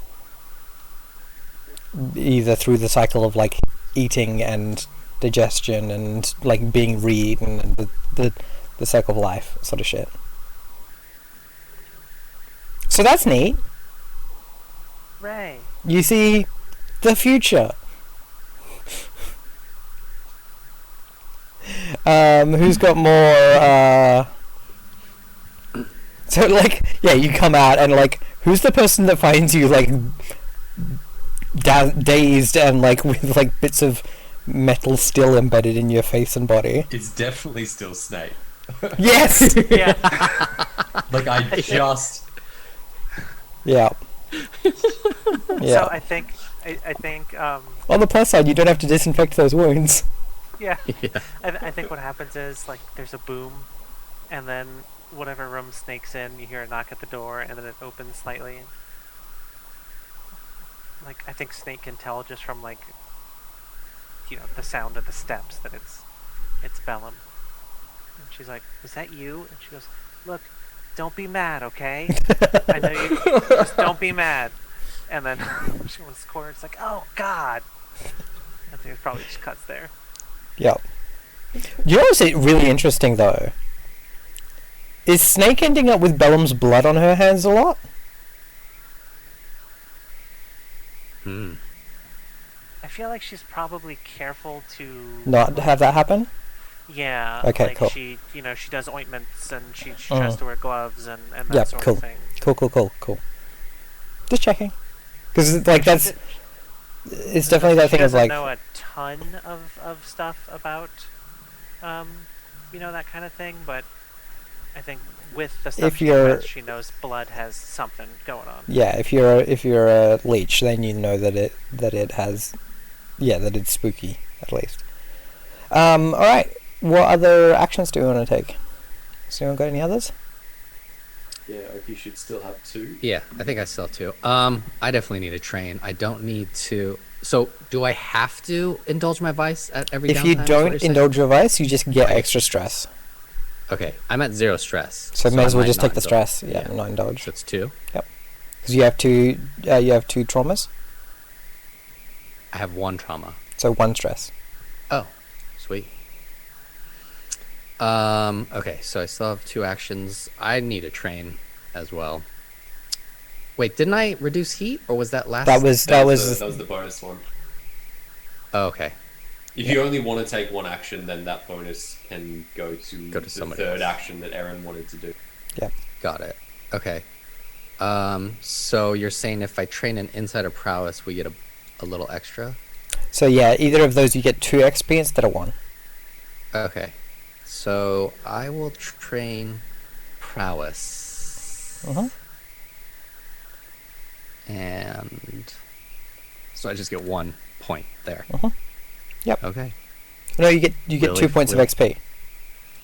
Speaker 1: either through the cycle of like eating and digestion and like being re-eaten and the cycle of life sort of shit. So that's neat.
Speaker 2: Ray.
Speaker 1: You see the future. Who's got more so like you come out and like who's the person that finds you like dazed and like with like bits of metal still embedded in your face and body?
Speaker 4: It's definitely still Snape.
Speaker 1: Yes.
Speaker 2: Yeah.
Speaker 4: Like I just
Speaker 1: Yeah.
Speaker 2: So I think
Speaker 1: on the plus side, you don't have to disinfect those wounds.
Speaker 2: yeah. I think what happens is like there's a boom, and then whatever room Snake's in, you hear a knock at the door, and then it opens slightly. And, like I think Snake can tell just from like the sound of the steps that it's Bellum. And she's like, "Is that you?" And she goes, "Look, don't be mad, okay? I know you. Just don't be mad." And then she was cornered. It's like, "Oh God!" I think it probably just cuts there.
Speaker 1: Yep. You know what's really interesting though? Is Snake ending up with Bellum's blood on her hands a lot?
Speaker 2: I feel like she's probably careful to
Speaker 1: Not have that happen?
Speaker 2: Yeah.
Speaker 1: Okay,
Speaker 2: like
Speaker 1: cool.
Speaker 2: She does ointments and she tries to wear gloves and that
Speaker 1: Yeah,
Speaker 2: sort
Speaker 1: cool.
Speaker 2: of thing.
Speaker 1: Cool. Just checking. Because like that's... It's definitely that thing of like...
Speaker 2: She doesn't know a ton of stuff about, that kind of thing, but I think with the stuff she knows blood has something going on.
Speaker 1: Yeah, if you're a leech, then you know that it has... Yeah, that it's spooky, at least. Alright. What other actions do we want to take? Has anyone got any others?
Speaker 4: Yeah, OP should still have 2.
Speaker 3: Yeah, I think I still have 2. I definitely need a train. I don't need to. So, do I have to indulge my vice at every
Speaker 1: If you
Speaker 3: downtime, is what
Speaker 1: don't
Speaker 3: you're saying?
Speaker 1: indulge your vice, you just get extra stress.
Speaker 3: Okay, I'm at 0 stress.
Speaker 1: So may
Speaker 3: I
Speaker 1: as well
Speaker 3: might
Speaker 1: just take
Speaker 3: not
Speaker 1: the
Speaker 3: indulge.
Speaker 1: stress. Yeah, not indulge.
Speaker 3: So it's 2.
Speaker 1: Because you have two traumas,
Speaker 3: I have 1 trauma.
Speaker 1: so 1 stress.
Speaker 3: Oh, sweet. Okay, so I still have 2 actions. I need a train as well. Wait, didn't I reduce heat, or was that last?
Speaker 1: That was
Speaker 4: That was the bonus one.
Speaker 3: Oh, okay.
Speaker 4: If you only want to take 1 action, then that bonus can go to the
Speaker 3: somebody
Speaker 4: third
Speaker 3: else.
Speaker 4: action that Aaron wanted to do.
Speaker 3: Got it. Okay. So you're saying if I train an insider prowess, we get a little extra?
Speaker 1: So yeah, either of those you get 2 XP instead of 1.
Speaker 3: Okay. So I will train prowess.
Speaker 1: Mhm.
Speaker 3: And so I just get 1 point there.
Speaker 1: Mhm. Yep.
Speaker 3: Okay.
Speaker 1: No, you get
Speaker 3: Really?
Speaker 1: 2 points of
Speaker 3: Really?
Speaker 1: XP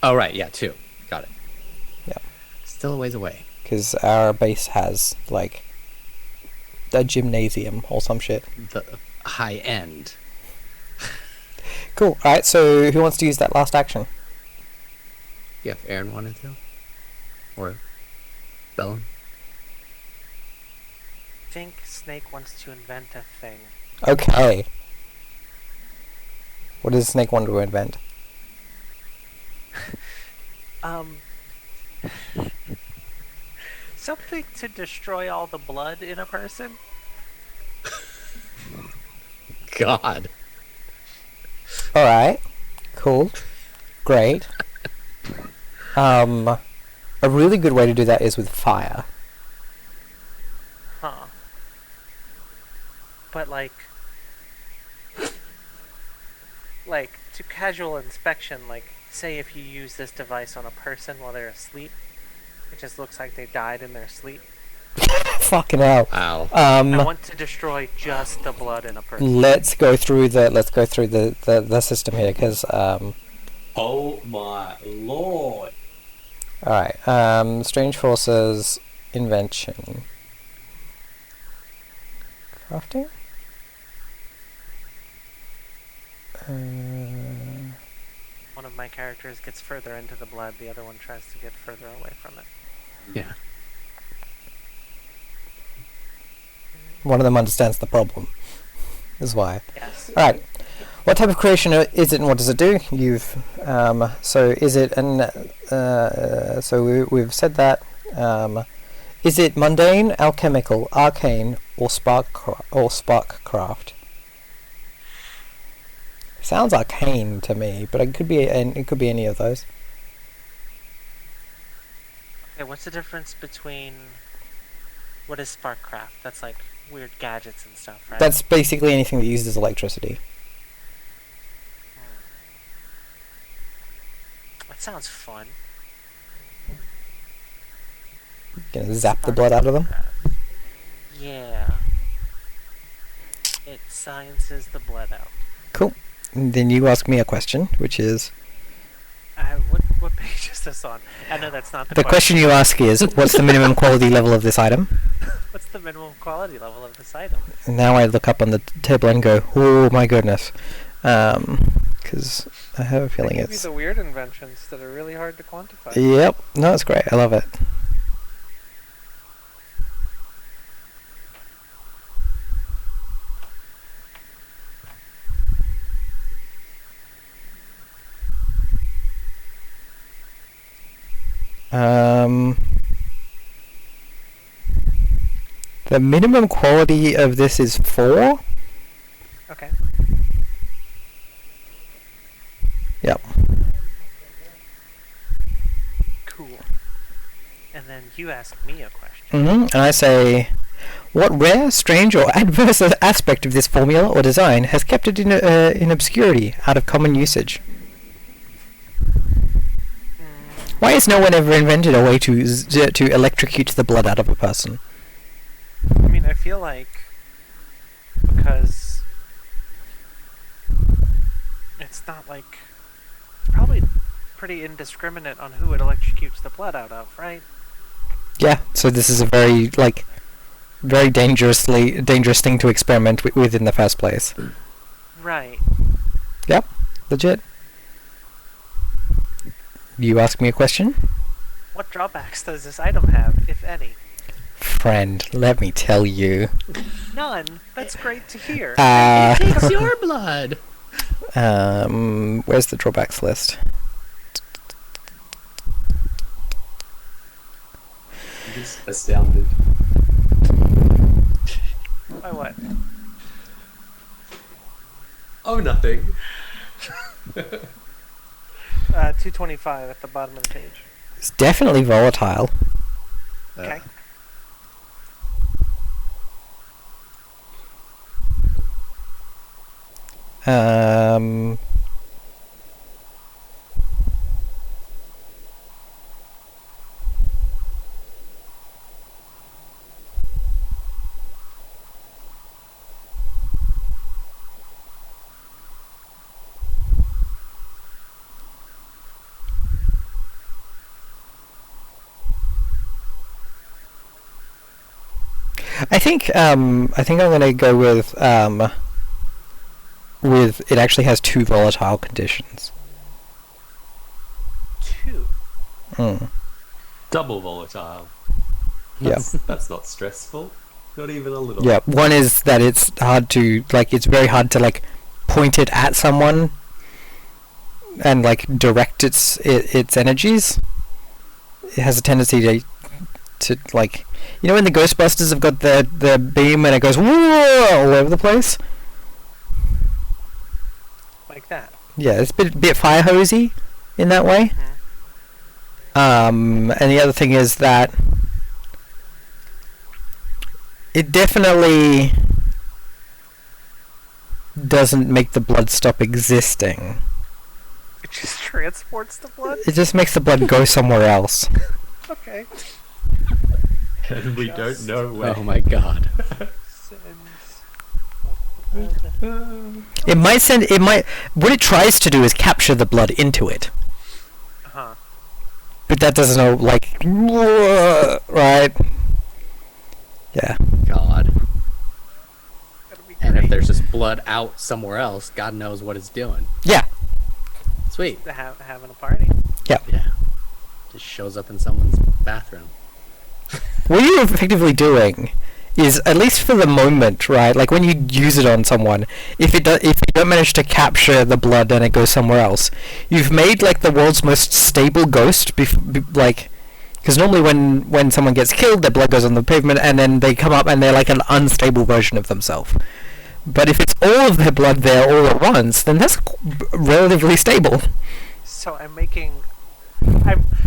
Speaker 3: Oh, right. Yeah, 2. Got it.
Speaker 1: Yeah.
Speaker 3: Still a ways away.
Speaker 1: because our base has like a gymnasium or some shit.
Speaker 3: The high end.
Speaker 1: Cool. All right. So who wants to use that last action?
Speaker 3: Yeah, if Aaron wanted to. Or Bellin.
Speaker 2: I think Snake wants to invent a thing.
Speaker 1: Okay. What does Snake want to invent?
Speaker 2: Something to destroy all the blood in a person.
Speaker 3: God.
Speaker 1: All right. Cool. Great. A really good way to do that is with fire.
Speaker 2: Huh. But like to casual inspection, like say if you use this device on a person while they're asleep, it just looks like they died in their sleep.
Speaker 1: Fucking hell.
Speaker 3: Ow.
Speaker 2: I want to destroy just the blood in a person.
Speaker 1: Let's go through the system here, because
Speaker 4: Oh my lord.
Speaker 1: alright, Strange Forces, Invention. Crafting?
Speaker 2: One of my characters gets further into the blood, the other one tries to get further away from it.
Speaker 3: Yeah.
Speaker 1: One of them understands the problem. Is why.
Speaker 2: Yes.
Speaker 1: Alright. What type of creation is it and what does it do? So is it we've said that. Is it mundane, alchemical, arcane, or spark craft? Sounds arcane to me, but it could be any of those.
Speaker 2: Okay, what's the difference between what is Sparkcraft? That's like weird gadgets and stuff, right?
Speaker 1: That's basically anything that uses electricity.
Speaker 2: That sounds fun.
Speaker 1: Gonna zap the blood out of them.
Speaker 2: Sparkcraft. Yeah. It sciences the blood out.
Speaker 1: Cool. And then you ask me a question, which is
Speaker 2: What page is this on? I know that's not
Speaker 1: the question you ask is, what's the minimum quality level of this item?
Speaker 2: What's the minimum quality level of this item?
Speaker 1: And now I look up on the table and go, oh my goodness, because I have a feeling
Speaker 2: They give you
Speaker 1: it's.
Speaker 2: the weird inventions that are really hard to quantify.
Speaker 1: Yep. No, it's great. I love it. The minimum quality of this is 4.
Speaker 2: Okay.
Speaker 1: Yep.
Speaker 2: Cool. And then you ask me a question.
Speaker 1: And I say, what rare, strange, or adverse aspect of this formula or design has kept it in obscurity, out of common usage? Why has no one ever invented a way to electrocute the blood out of a person?
Speaker 2: I mean, I feel like because it's not like probably pretty indiscriminate on who it electrocutes the blood out of, right?
Speaker 1: Yeah, so this is a very dangerous thing to experiment with in the first place.
Speaker 2: Right.
Speaker 1: Yep, legit. You ask me a question?
Speaker 2: What drawbacks does this item have, if any?
Speaker 1: Friend, let me tell you.
Speaker 2: None. That's great to hear.
Speaker 3: It takes your blood.
Speaker 1: Where's the drawbacks list?
Speaker 4: I'm just astounded.
Speaker 2: By what?
Speaker 4: Oh, nothing.
Speaker 2: 225 at the bottom of the page.
Speaker 1: It's definitely volatile.
Speaker 2: Okay.
Speaker 1: I think I'm gonna go with it actually has 2 volatile conditions.
Speaker 2: 2.
Speaker 4: Double volatile.
Speaker 1: Yep.
Speaker 4: That's not stressful. Not even a little.
Speaker 1: Yeah, one is that it's very hard to point it at someone and direct its energies. It has a tendency to when the Ghostbusters have got the beam and it goes whoa all over the place.
Speaker 2: Like that.
Speaker 1: Yeah, it's a bit fire hosey in that way.
Speaker 2: Mm-hmm.
Speaker 1: And the other thing is that it definitely doesn't make the blood stop existing.
Speaker 2: It just transports the blood?
Speaker 1: It just makes the blood go somewhere else.
Speaker 2: Okay.
Speaker 4: And we don't know where.
Speaker 3: Oh my god.
Speaker 1: What it tries to do is capture the blood into it.
Speaker 2: Uh-huh.
Speaker 1: But that doesn't know, right? Yeah.
Speaker 3: God.
Speaker 2: That'd be
Speaker 3: And if
Speaker 2: great
Speaker 3: there's just blood out somewhere else, God knows what it's doing.
Speaker 1: Yeah.
Speaker 3: Sweet.
Speaker 2: to having a party.
Speaker 3: Yeah. Just shows up in someone's bathroom.
Speaker 1: What you're effectively doing is, at least for the moment, right? Like when you use it on someone, if you don't manage to capture the blood and it goes somewhere else, you've made the world's most stable ghost. Because normally when someone gets killed, their blood goes on the pavement, and then they come up and they're an unstable version of themselves. But if it's all of their blood there all at once, then that's relatively stable.
Speaker 2: So I'm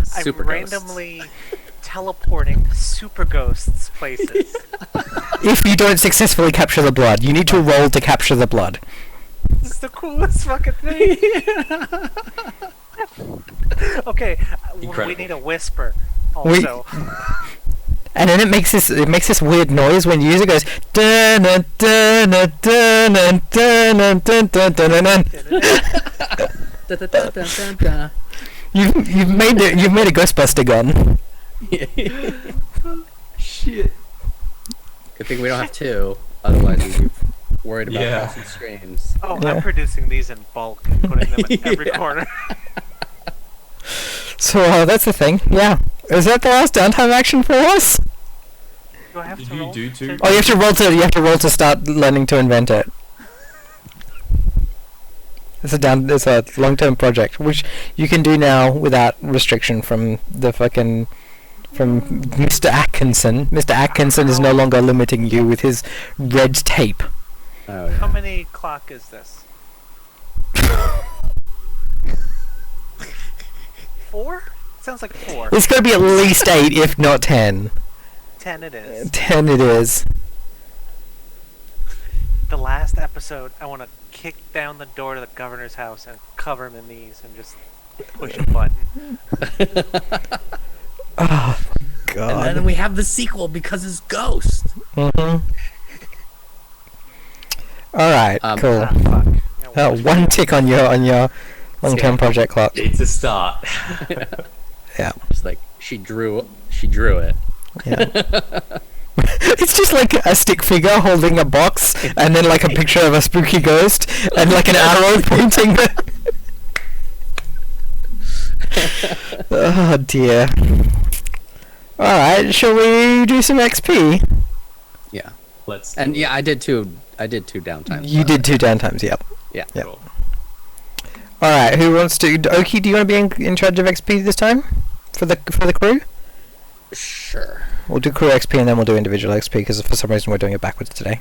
Speaker 3: Super ghosts.
Speaker 2: randomly teleporting super ghosts places.
Speaker 1: If you don't successfully capture the blood, you need to roll to capture the blood.
Speaker 2: This is the coolest fucking thing. Okay, we
Speaker 4: Incredible.
Speaker 2: need a whisper also.
Speaker 1: And then it makes this weird noise when you use it. It goes dun dun dun dun dun dun dun dun dun dun. You've made a Ghostbuster gun.
Speaker 4: Shit.
Speaker 3: Good thing we don't have 2. Otherwise, we'd be worried about
Speaker 4: Yeah.
Speaker 3: causing streams.
Speaker 2: Oh,
Speaker 1: Yeah.
Speaker 2: I'm producing these in bulk and putting them in every corner.
Speaker 1: So that's the thing. Yeah. Is that the last downtime action for us?
Speaker 2: Do I have
Speaker 4: Did
Speaker 2: to
Speaker 4: you
Speaker 2: roll?
Speaker 4: do two?
Speaker 1: Oh, you have to roll to start learning to invent it. It's a long-term project, which you can do now without restriction from Mr. Atkinson. Mr. Atkinson is no longer limiting you with his red tape.
Speaker 3: Oh,
Speaker 2: How
Speaker 3: yeah.
Speaker 2: many clock is this? 4? Sounds like 4.
Speaker 1: It's going to be at least 8, if not 10.
Speaker 2: 10 it is.
Speaker 1: 10 it is.
Speaker 2: The last episode, I want to kick down the door to the governor's house and cover him in these and just push a button.
Speaker 1: Oh,
Speaker 3: And
Speaker 1: God.
Speaker 3: then we have the sequel because it's Ghost.
Speaker 1: Mm-hmm. Alright, cool.
Speaker 2: Ah, fuck. Yeah,
Speaker 1: Oh, one tick on your long-term project clock.
Speaker 4: It's a start.
Speaker 1: Yeah.
Speaker 3: Just she drew it.
Speaker 1: Yeah. It's just like a stick figure holding a box, and then like a picture of a spooky ghost, and like an arrow pointing. Oh dear. Alright, shall we do some XP?
Speaker 3: Yeah.
Speaker 4: Let's.
Speaker 3: And yeah, I did two downtimes.
Speaker 1: You did 2 downtimes, yep.
Speaker 3: Yeah.
Speaker 1: Yep.
Speaker 4: Cool.
Speaker 1: Alright, who wants to... Oki, do you want to be in charge of XP this time? For the crew?
Speaker 3: Sure.
Speaker 1: We'll do crew XP and then we'll do individual XP, because for some reason we're doing it backwards today.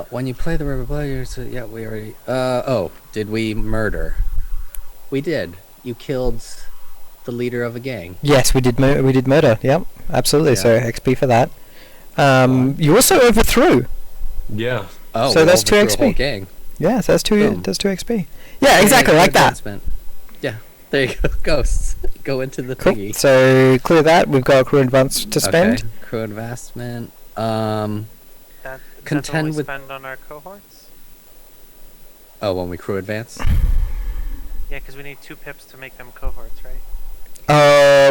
Speaker 3: When you play the river players, yeah, we already. Oh, did we murder? We did. You killed the leader of a gang.
Speaker 1: Yes, we did murder, yep, absolutely, so
Speaker 3: Yeah.
Speaker 1: XP for that. You also overthrew.
Speaker 4: Yeah.
Speaker 3: Oh,
Speaker 1: So
Speaker 3: we
Speaker 1: that's 2
Speaker 3: overthrew a whole
Speaker 1: XP.
Speaker 3: gang.
Speaker 1: Yeah, so that's
Speaker 3: Boom.
Speaker 1: 2 XP. Yeah, exactly, like that.
Speaker 3: Advancement. Yeah, there you go. Ghosts go into the
Speaker 1: Cool.
Speaker 3: thingy.
Speaker 1: So clear that. We've got crew advance to spend.
Speaker 3: Okay. Crew advancement.
Speaker 2: That's
Speaker 3: Contend
Speaker 2: what we
Speaker 3: with-
Speaker 2: spend on our cohorts.
Speaker 3: Oh, when we crew advance.
Speaker 2: Yeah, because we need 2 pips to make them cohorts, right?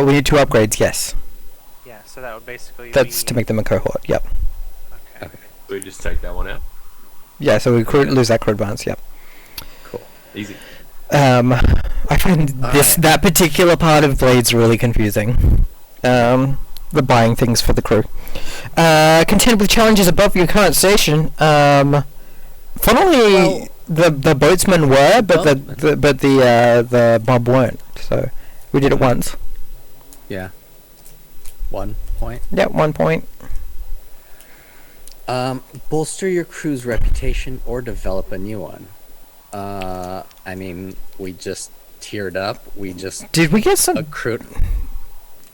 Speaker 1: We need 2 upgrades. Yes,
Speaker 2: Yeah, so that would basically
Speaker 1: that's
Speaker 2: be...
Speaker 1: to make them a cohort. Yep.
Speaker 2: Okay.
Speaker 3: Okay.
Speaker 4: So we just take that one out.
Speaker 1: Yeah, so we lose that crew advance. Yep.
Speaker 3: Cool.
Speaker 4: Easy.
Speaker 1: I find that particular part of Blades really confusing. The buying things for the crew. Contend with challenges above your current station. Funnily, the boatsmen were, but the mob weren't. So we did it once.
Speaker 3: Yeah. 1 point.
Speaker 1: Yep, 1 point.
Speaker 3: Bolster your crew's reputation or develop a new one. I mean, we just tiered up. We just
Speaker 1: Did we get some?
Speaker 3: accrued.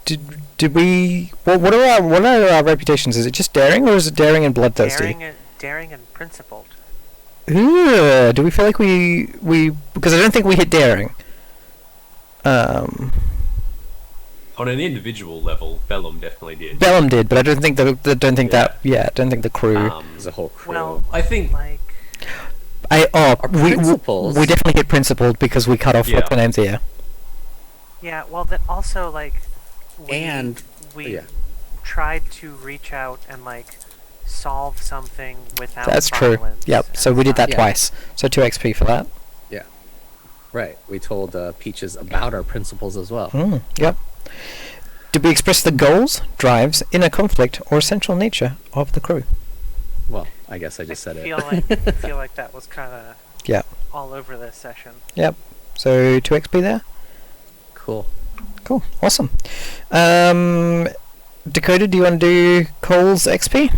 Speaker 1: Did we? Well, what are our reputations? Is it just daring, or is it daring and bloodthirsty?
Speaker 2: Daring and principled.
Speaker 1: Ooh, do we feel like we because I don't think we hit daring.
Speaker 4: On an individual level, Bellum definitely did.
Speaker 1: Bellum did, but I don't think that. I don't think the crew.
Speaker 3: As a whole crew.
Speaker 2: Well,
Speaker 4: I think
Speaker 2: like...
Speaker 3: Our principles.
Speaker 1: we definitely hit principled because we cut off
Speaker 4: Yeah.
Speaker 1: what's the name's ear.
Speaker 2: Yeah, well, then also, like...
Speaker 3: And-
Speaker 2: We
Speaker 3: yeah.
Speaker 2: tried to reach out and, like, solve something without
Speaker 1: That's true.
Speaker 2: violence.
Speaker 1: Yep.
Speaker 2: and
Speaker 1: So we did that
Speaker 3: Yeah.
Speaker 1: twice. So 2 XP for that.
Speaker 3: Right. We told Peaches about our principles as well.
Speaker 1: Yep. Did we express the goals, drives, inner conflict, or essential nature of the crew?
Speaker 3: Well, I guess I just said it.
Speaker 2: I feel like that was kind of
Speaker 1: Yeah.
Speaker 2: all over this session.
Speaker 1: So 2 XP there.
Speaker 3: Cool.
Speaker 1: Cool. Awesome. Dakota, do you want to do Cole's XP?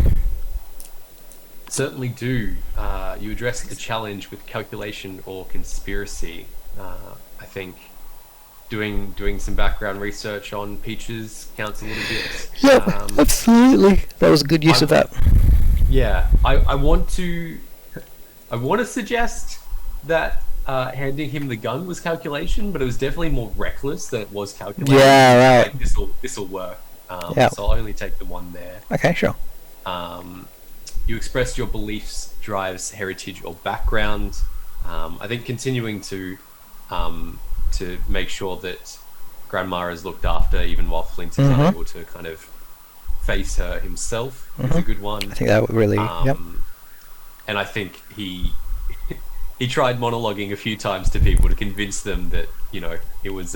Speaker 4: certainly do. You address the challenge with calculation or conspiracy. I think doing some background research on Peaches counts a little bit.
Speaker 1: Yep, absolutely. That was a good use of that.
Speaker 4: Yeah, I want to suggest that handing him the gun was calculation, but it was definitely more reckless than it was calculation.
Speaker 1: Yeah, right.
Speaker 4: Like, this'll work.
Speaker 1: Yeah.
Speaker 4: So I'll only take the one there.
Speaker 1: Okay, sure.
Speaker 4: You expressed your beliefs, drives, heritage, or background. I think continuing to make sure that Grandma is looked after, even while Flint is unable to kind of face her himself, is a good one.
Speaker 1: I think that would really. Yep.
Speaker 4: And I think he tried monologuing a few times to people to convince them that it was.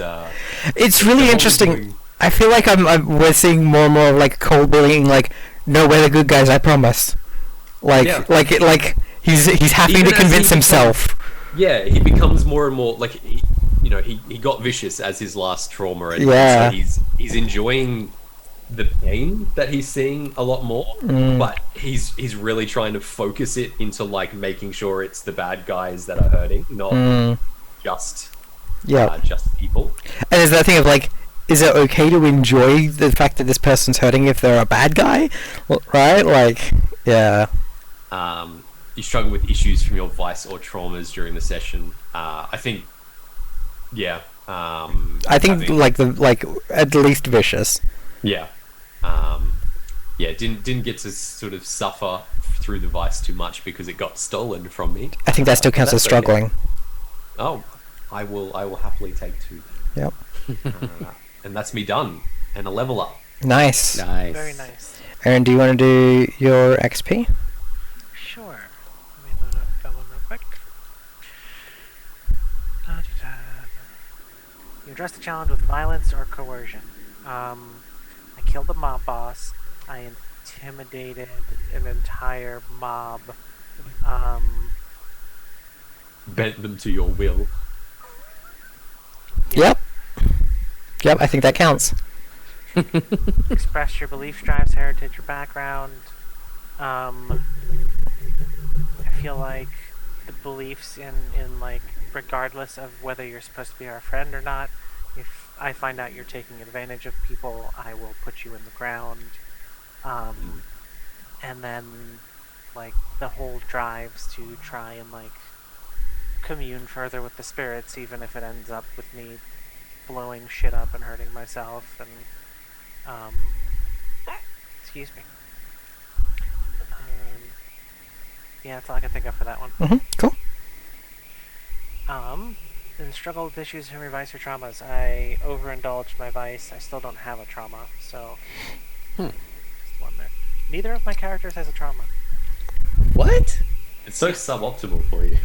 Speaker 1: It's really interesting. I feel like we're seeing more and more of like Cole being like, "No, we're the good guys. I promise." Like,
Speaker 4: Yeah.
Speaker 1: like he's having
Speaker 4: Even
Speaker 1: to
Speaker 4: as
Speaker 1: convince
Speaker 4: he
Speaker 1: himself.
Speaker 4: Yeah, he becomes more and more like he got vicious as his last trauma, and
Speaker 1: Yeah.
Speaker 4: so he's enjoying the pain that he's seeing a lot more, but he's really trying to focus it into like making sure it's the bad guys that are hurting, not just just people.
Speaker 1: And there's that thing of like, is it okay to enjoy the fact that this person's hurting if they're a bad guy? Right? Like, yeah.
Speaker 4: You struggle with issues from your vice or traumas during the session. I think, yeah.
Speaker 1: I think like at least vicious.
Speaker 4: Yeah. Didn't get to sort of suffer through the vice too much because it got stolen from me.
Speaker 1: I think that still counts as
Speaker 4: That's okay.
Speaker 1: struggling.
Speaker 4: Oh, I will happily take 2.
Speaker 1: Yep.
Speaker 4: And that's me done. And a level up.
Speaker 1: Nice.
Speaker 3: Nice.
Speaker 2: Very nice.
Speaker 1: Aaron, do you want to do your XP?
Speaker 2: Sure. Let me load up that one real quick. Da-da-da. You address the challenge with violence or coercion. I killed the mob boss. I intimidated an entire mob.
Speaker 4: Bent them to your will.
Speaker 1: Yep. Yep, I think that counts.
Speaker 2: Express your beliefs, drives, heritage, or background. I feel like the beliefs in like, regardless of whether you're supposed to be our friend or not, if I find out you're taking advantage of people, I will put you in the ground. And then, like, the whole drives to try and, like, commune further with the spirits, even if it ends up with me blowing shit up and hurting myself, and, excuse me. Yeah, that's all I can think of for that one.
Speaker 1: Cool.
Speaker 2: In struggle with issues from your vice or traumas, I overindulged my vice. I still don't have a trauma, so... Just one there. Neither of my characters has a trauma.
Speaker 3: What?
Speaker 4: It's so suboptimal for you.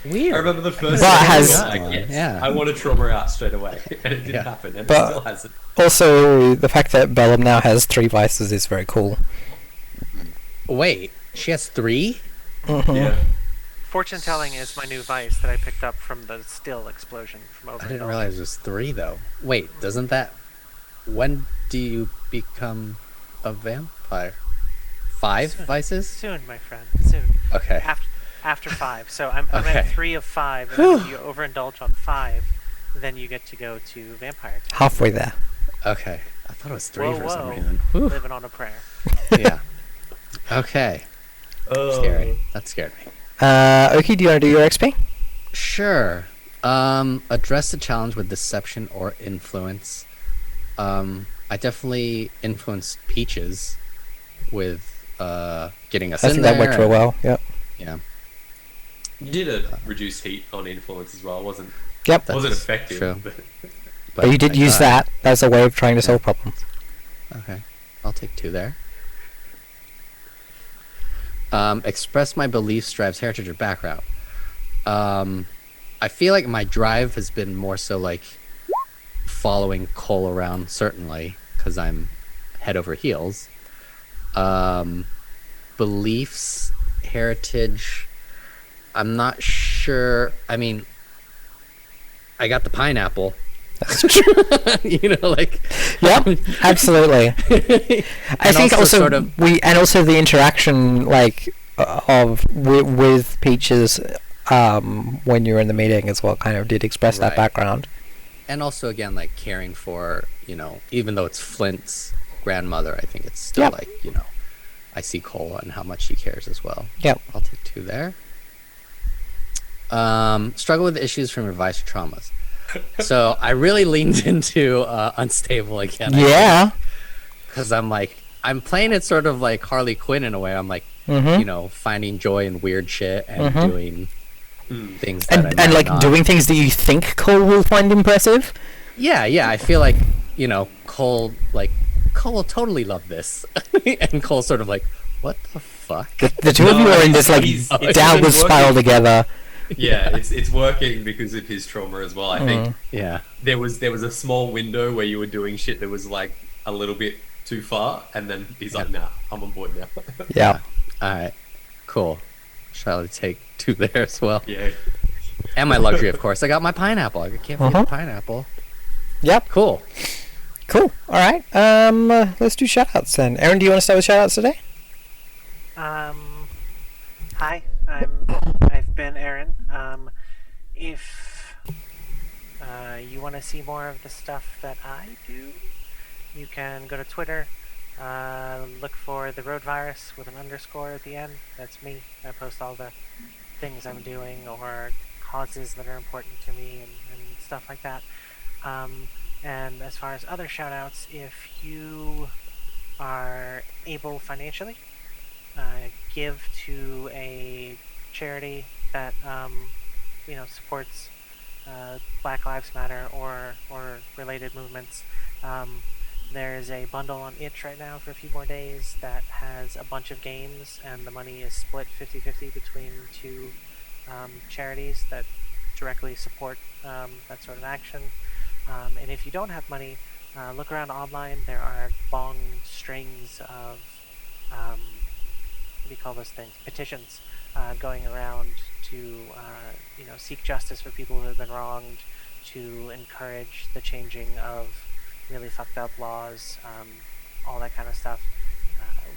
Speaker 3: Weird.
Speaker 4: I remember the first
Speaker 1: But
Speaker 4: time
Speaker 1: has-
Speaker 4: I was like, yes,
Speaker 3: Yeah.
Speaker 4: I want to trauma out straight away, and it didn't
Speaker 3: Yeah.
Speaker 4: happen, and
Speaker 1: But-
Speaker 4: it still hasn't.
Speaker 1: Also, the fact that Bellum now has 3 vices is very cool.
Speaker 3: Wait, she has 3?
Speaker 4: Yeah.
Speaker 2: Fortune telling is my new vice that I picked up from the still explosion from
Speaker 3: I
Speaker 2: overindulgence.
Speaker 3: didn't realize it was 3 though. Wait, doesn't that? When do you become a vampire? 5
Speaker 2: Soon.
Speaker 3: vices?
Speaker 2: Soon, my friend. Soon.
Speaker 3: Okay.
Speaker 2: After 5. So I'm
Speaker 3: Okay.
Speaker 2: at 3 of 5, and then if you overindulge on 5, then you get to go to vampire time.
Speaker 1: Halfway there.
Speaker 3: Okay. I thought it was 3
Speaker 2: Whoa,
Speaker 3: for some
Speaker 2: whoa.
Speaker 3: reason. Whew.
Speaker 2: Living on a prayer.
Speaker 3: Yeah. Okay. Scary. That scared me.
Speaker 1: Oki, do you want to do your XP?
Speaker 3: Sure. Address the challenge with deception or influence. I definitely influenced Peaches with getting us
Speaker 1: I
Speaker 3: in
Speaker 1: think
Speaker 3: there.
Speaker 1: that worked real well. Yep.
Speaker 3: Yeah.
Speaker 4: You did a reduced heat on influence as well. It wasn't
Speaker 1: Yep.
Speaker 4: wasn't effective.
Speaker 3: true.
Speaker 4: But
Speaker 1: But you did
Speaker 3: I
Speaker 1: use
Speaker 3: tried.
Speaker 1: that as a way of trying to solve problems.
Speaker 3: Okay. I'll take 2 there. Express my beliefs, drives, heritage, or background. I feel like my drive has been more so like following Cole around, certainly, because I'm head over heels. Beliefs, heritage, I'm not sure. I mean, I got the pineapple.
Speaker 1: That's true.
Speaker 3: You know, like.
Speaker 1: Yep, absolutely. I
Speaker 3: And
Speaker 1: think also
Speaker 3: sort of,
Speaker 1: also the interaction like with Peaches when you were in the meeting as well kind of did express that
Speaker 3: Right.
Speaker 1: background.
Speaker 3: and also again like caring for, you know, even though it's Flint's grandmother, I think it's still
Speaker 1: Yep.
Speaker 3: like, you know, I see Cole and how much she cares as well.
Speaker 1: Yep.
Speaker 3: I'll take 2 there. Struggle with issues from your vice or traumas. So I really leaned into unstable again.
Speaker 1: Yeah.
Speaker 3: Because I'm like, I'm playing it sort of like Harley Quinn in a way. I'm like,
Speaker 1: Mhm.
Speaker 3: you know, finding joy in weird shit and
Speaker 1: Mhm.
Speaker 3: doing things that I
Speaker 1: And
Speaker 3: might
Speaker 1: like
Speaker 3: not.
Speaker 1: doing things that you think Cole will find impressive.
Speaker 3: Yeah, I feel like, you know, Cole will totally love this. And Cole's sort of like, what the fuck?
Speaker 1: The two of you
Speaker 4: No,
Speaker 1: are in this like
Speaker 4: it's
Speaker 1: downward
Speaker 4: been
Speaker 1: spiral
Speaker 4: working.
Speaker 1: together.
Speaker 4: yeah, it's working because of his trauma as well. I think
Speaker 3: Yeah.
Speaker 4: there was a small window where you were doing shit that was like a little bit too far, and then he's like, "Nah, I'm on board now."
Speaker 1: Yeah.
Speaker 3: Alright. Cool. Shall I take 2 there as well?
Speaker 4: yeah.
Speaker 3: And my luxury, of course. I got my pineapple. I can't forget the pineapple.
Speaker 1: Yep.
Speaker 3: Cool.
Speaker 1: Cool. All right. Let's do shoutouts then. Aaron, do you want to start with shoutouts today?
Speaker 2: Hi, I've been Aaron. If you want to see more of the stuff that I do, you can go to Twitter, look for the road virus with an underscore at the end. That's me. I post all the things I'm doing or causes that are important to me and stuff like that. And as far as other shoutouts, if you are able financially, give to a charity that supports Black Lives Matter or related movements. There's a bundle on Itch right now for a few more days that has a bunch of games, and the money is split 50-50 between two charities that directly support that sort of action. And if you don't have money, look around online. There are long strings of what do you call those things? Petitions going around to seek justice for people who have been wronged, to encourage the changing of really fucked up laws, all that kind of stuff.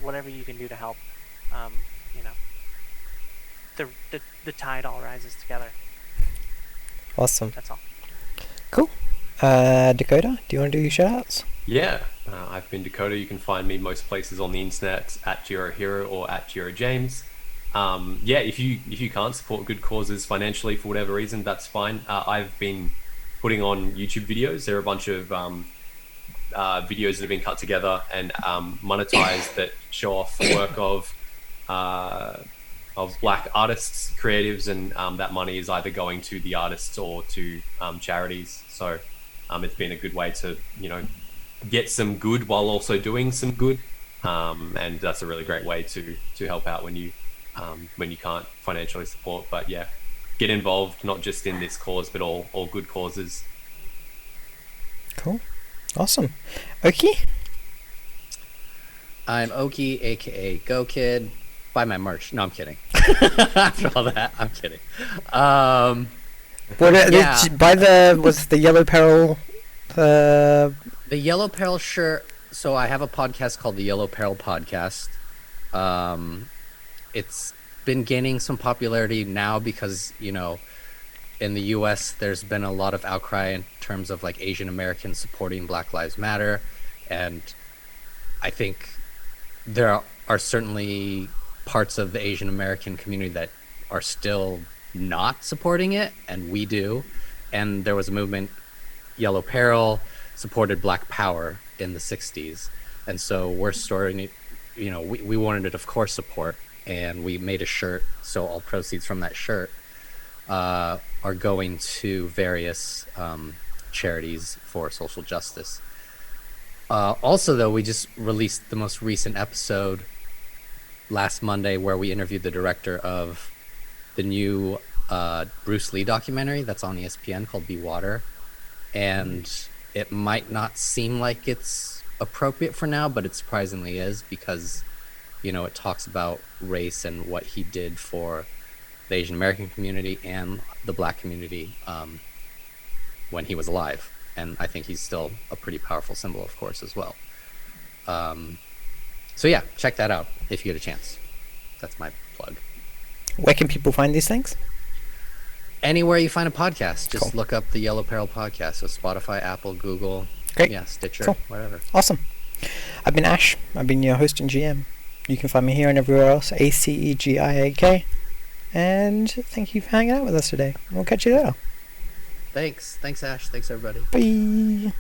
Speaker 2: Whatever you can do to help, you know, the tide all rises together.
Speaker 1: Awesome.
Speaker 2: That's all.
Speaker 1: Cool. Dakota, do you want to do your shout-outs?
Speaker 4: Yeah, I've been Dakota. You can find me most places on the internet at GeoHero or at GeoJames. Yeah, if you can't support good causes financially for whatever reason, that's fine. I've been putting on YouTube videos. There are a bunch of videos that have been cut together and monetized that show off the work of Black artists, creatives, and that money is either going to the artists or to charities. So it's been a good way to get some good while also doing some good, and that's a really great way to help out when you can't financially support. But yeah, get involved, not just in this cause but all good causes.
Speaker 1: Cool. Awesome. Oki?
Speaker 3: I'm Oki, aka Go Kid. Buy my merch. No, I'm kidding. After all that, I'm kidding. Yeah.
Speaker 1: Was the Yellow Peril?
Speaker 3: The Yellow Peril shirt. So I have a podcast called the Yellow Peril Podcast. It's been gaining some popularity now because, in the US, there's been a lot of outcry in terms of like Asian Americans supporting Black Lives Matter. And I think there are certainly parts of the Asian American community that are still not supporting it, and we do. And there was a movement, Yellow Peril supported Black Power in the 60s. And so we're starting it, we wanted it, of course, support. And we made a shirt, so all proceeds from that shirt are going to various charities for social justice. Also, though, we just released the most recent episode last Monday where we interviewed the director of the new Bruce Lee documentary that's on ESPN called Be Water. And it might not seem like it's appropriate for now, but it surprisingly is, because it talks about race and what he did for the Asian American community and the Black community when he was alive. And I think he's still a pretty powerful symbol, of course, as well. So yeah, check that out if you get a chance. That's my plug.
Speaker 1: Where can people find these things?
Speaker 3: Anywhere you find a podcast, just
Speaker 1: Cool.
Speaker 3: look up the Yellow Peril Podcast. So Spotify, Apple, Google,
Speaker 1: Great.
Speaker 3: yeah, Stitcher,
Speaker 1: Cool.
Speaker 3: whatever.
Speaker 1: Awesome. I've been Ash. I've been your host and GM. You can find me here and everywhere else, ACEGIAK. And thank you for hanging out with us today. We'll catch you later.
Speaker 3: Thanks, Ash. Thanks, everybody.
Speaker 1: Bye.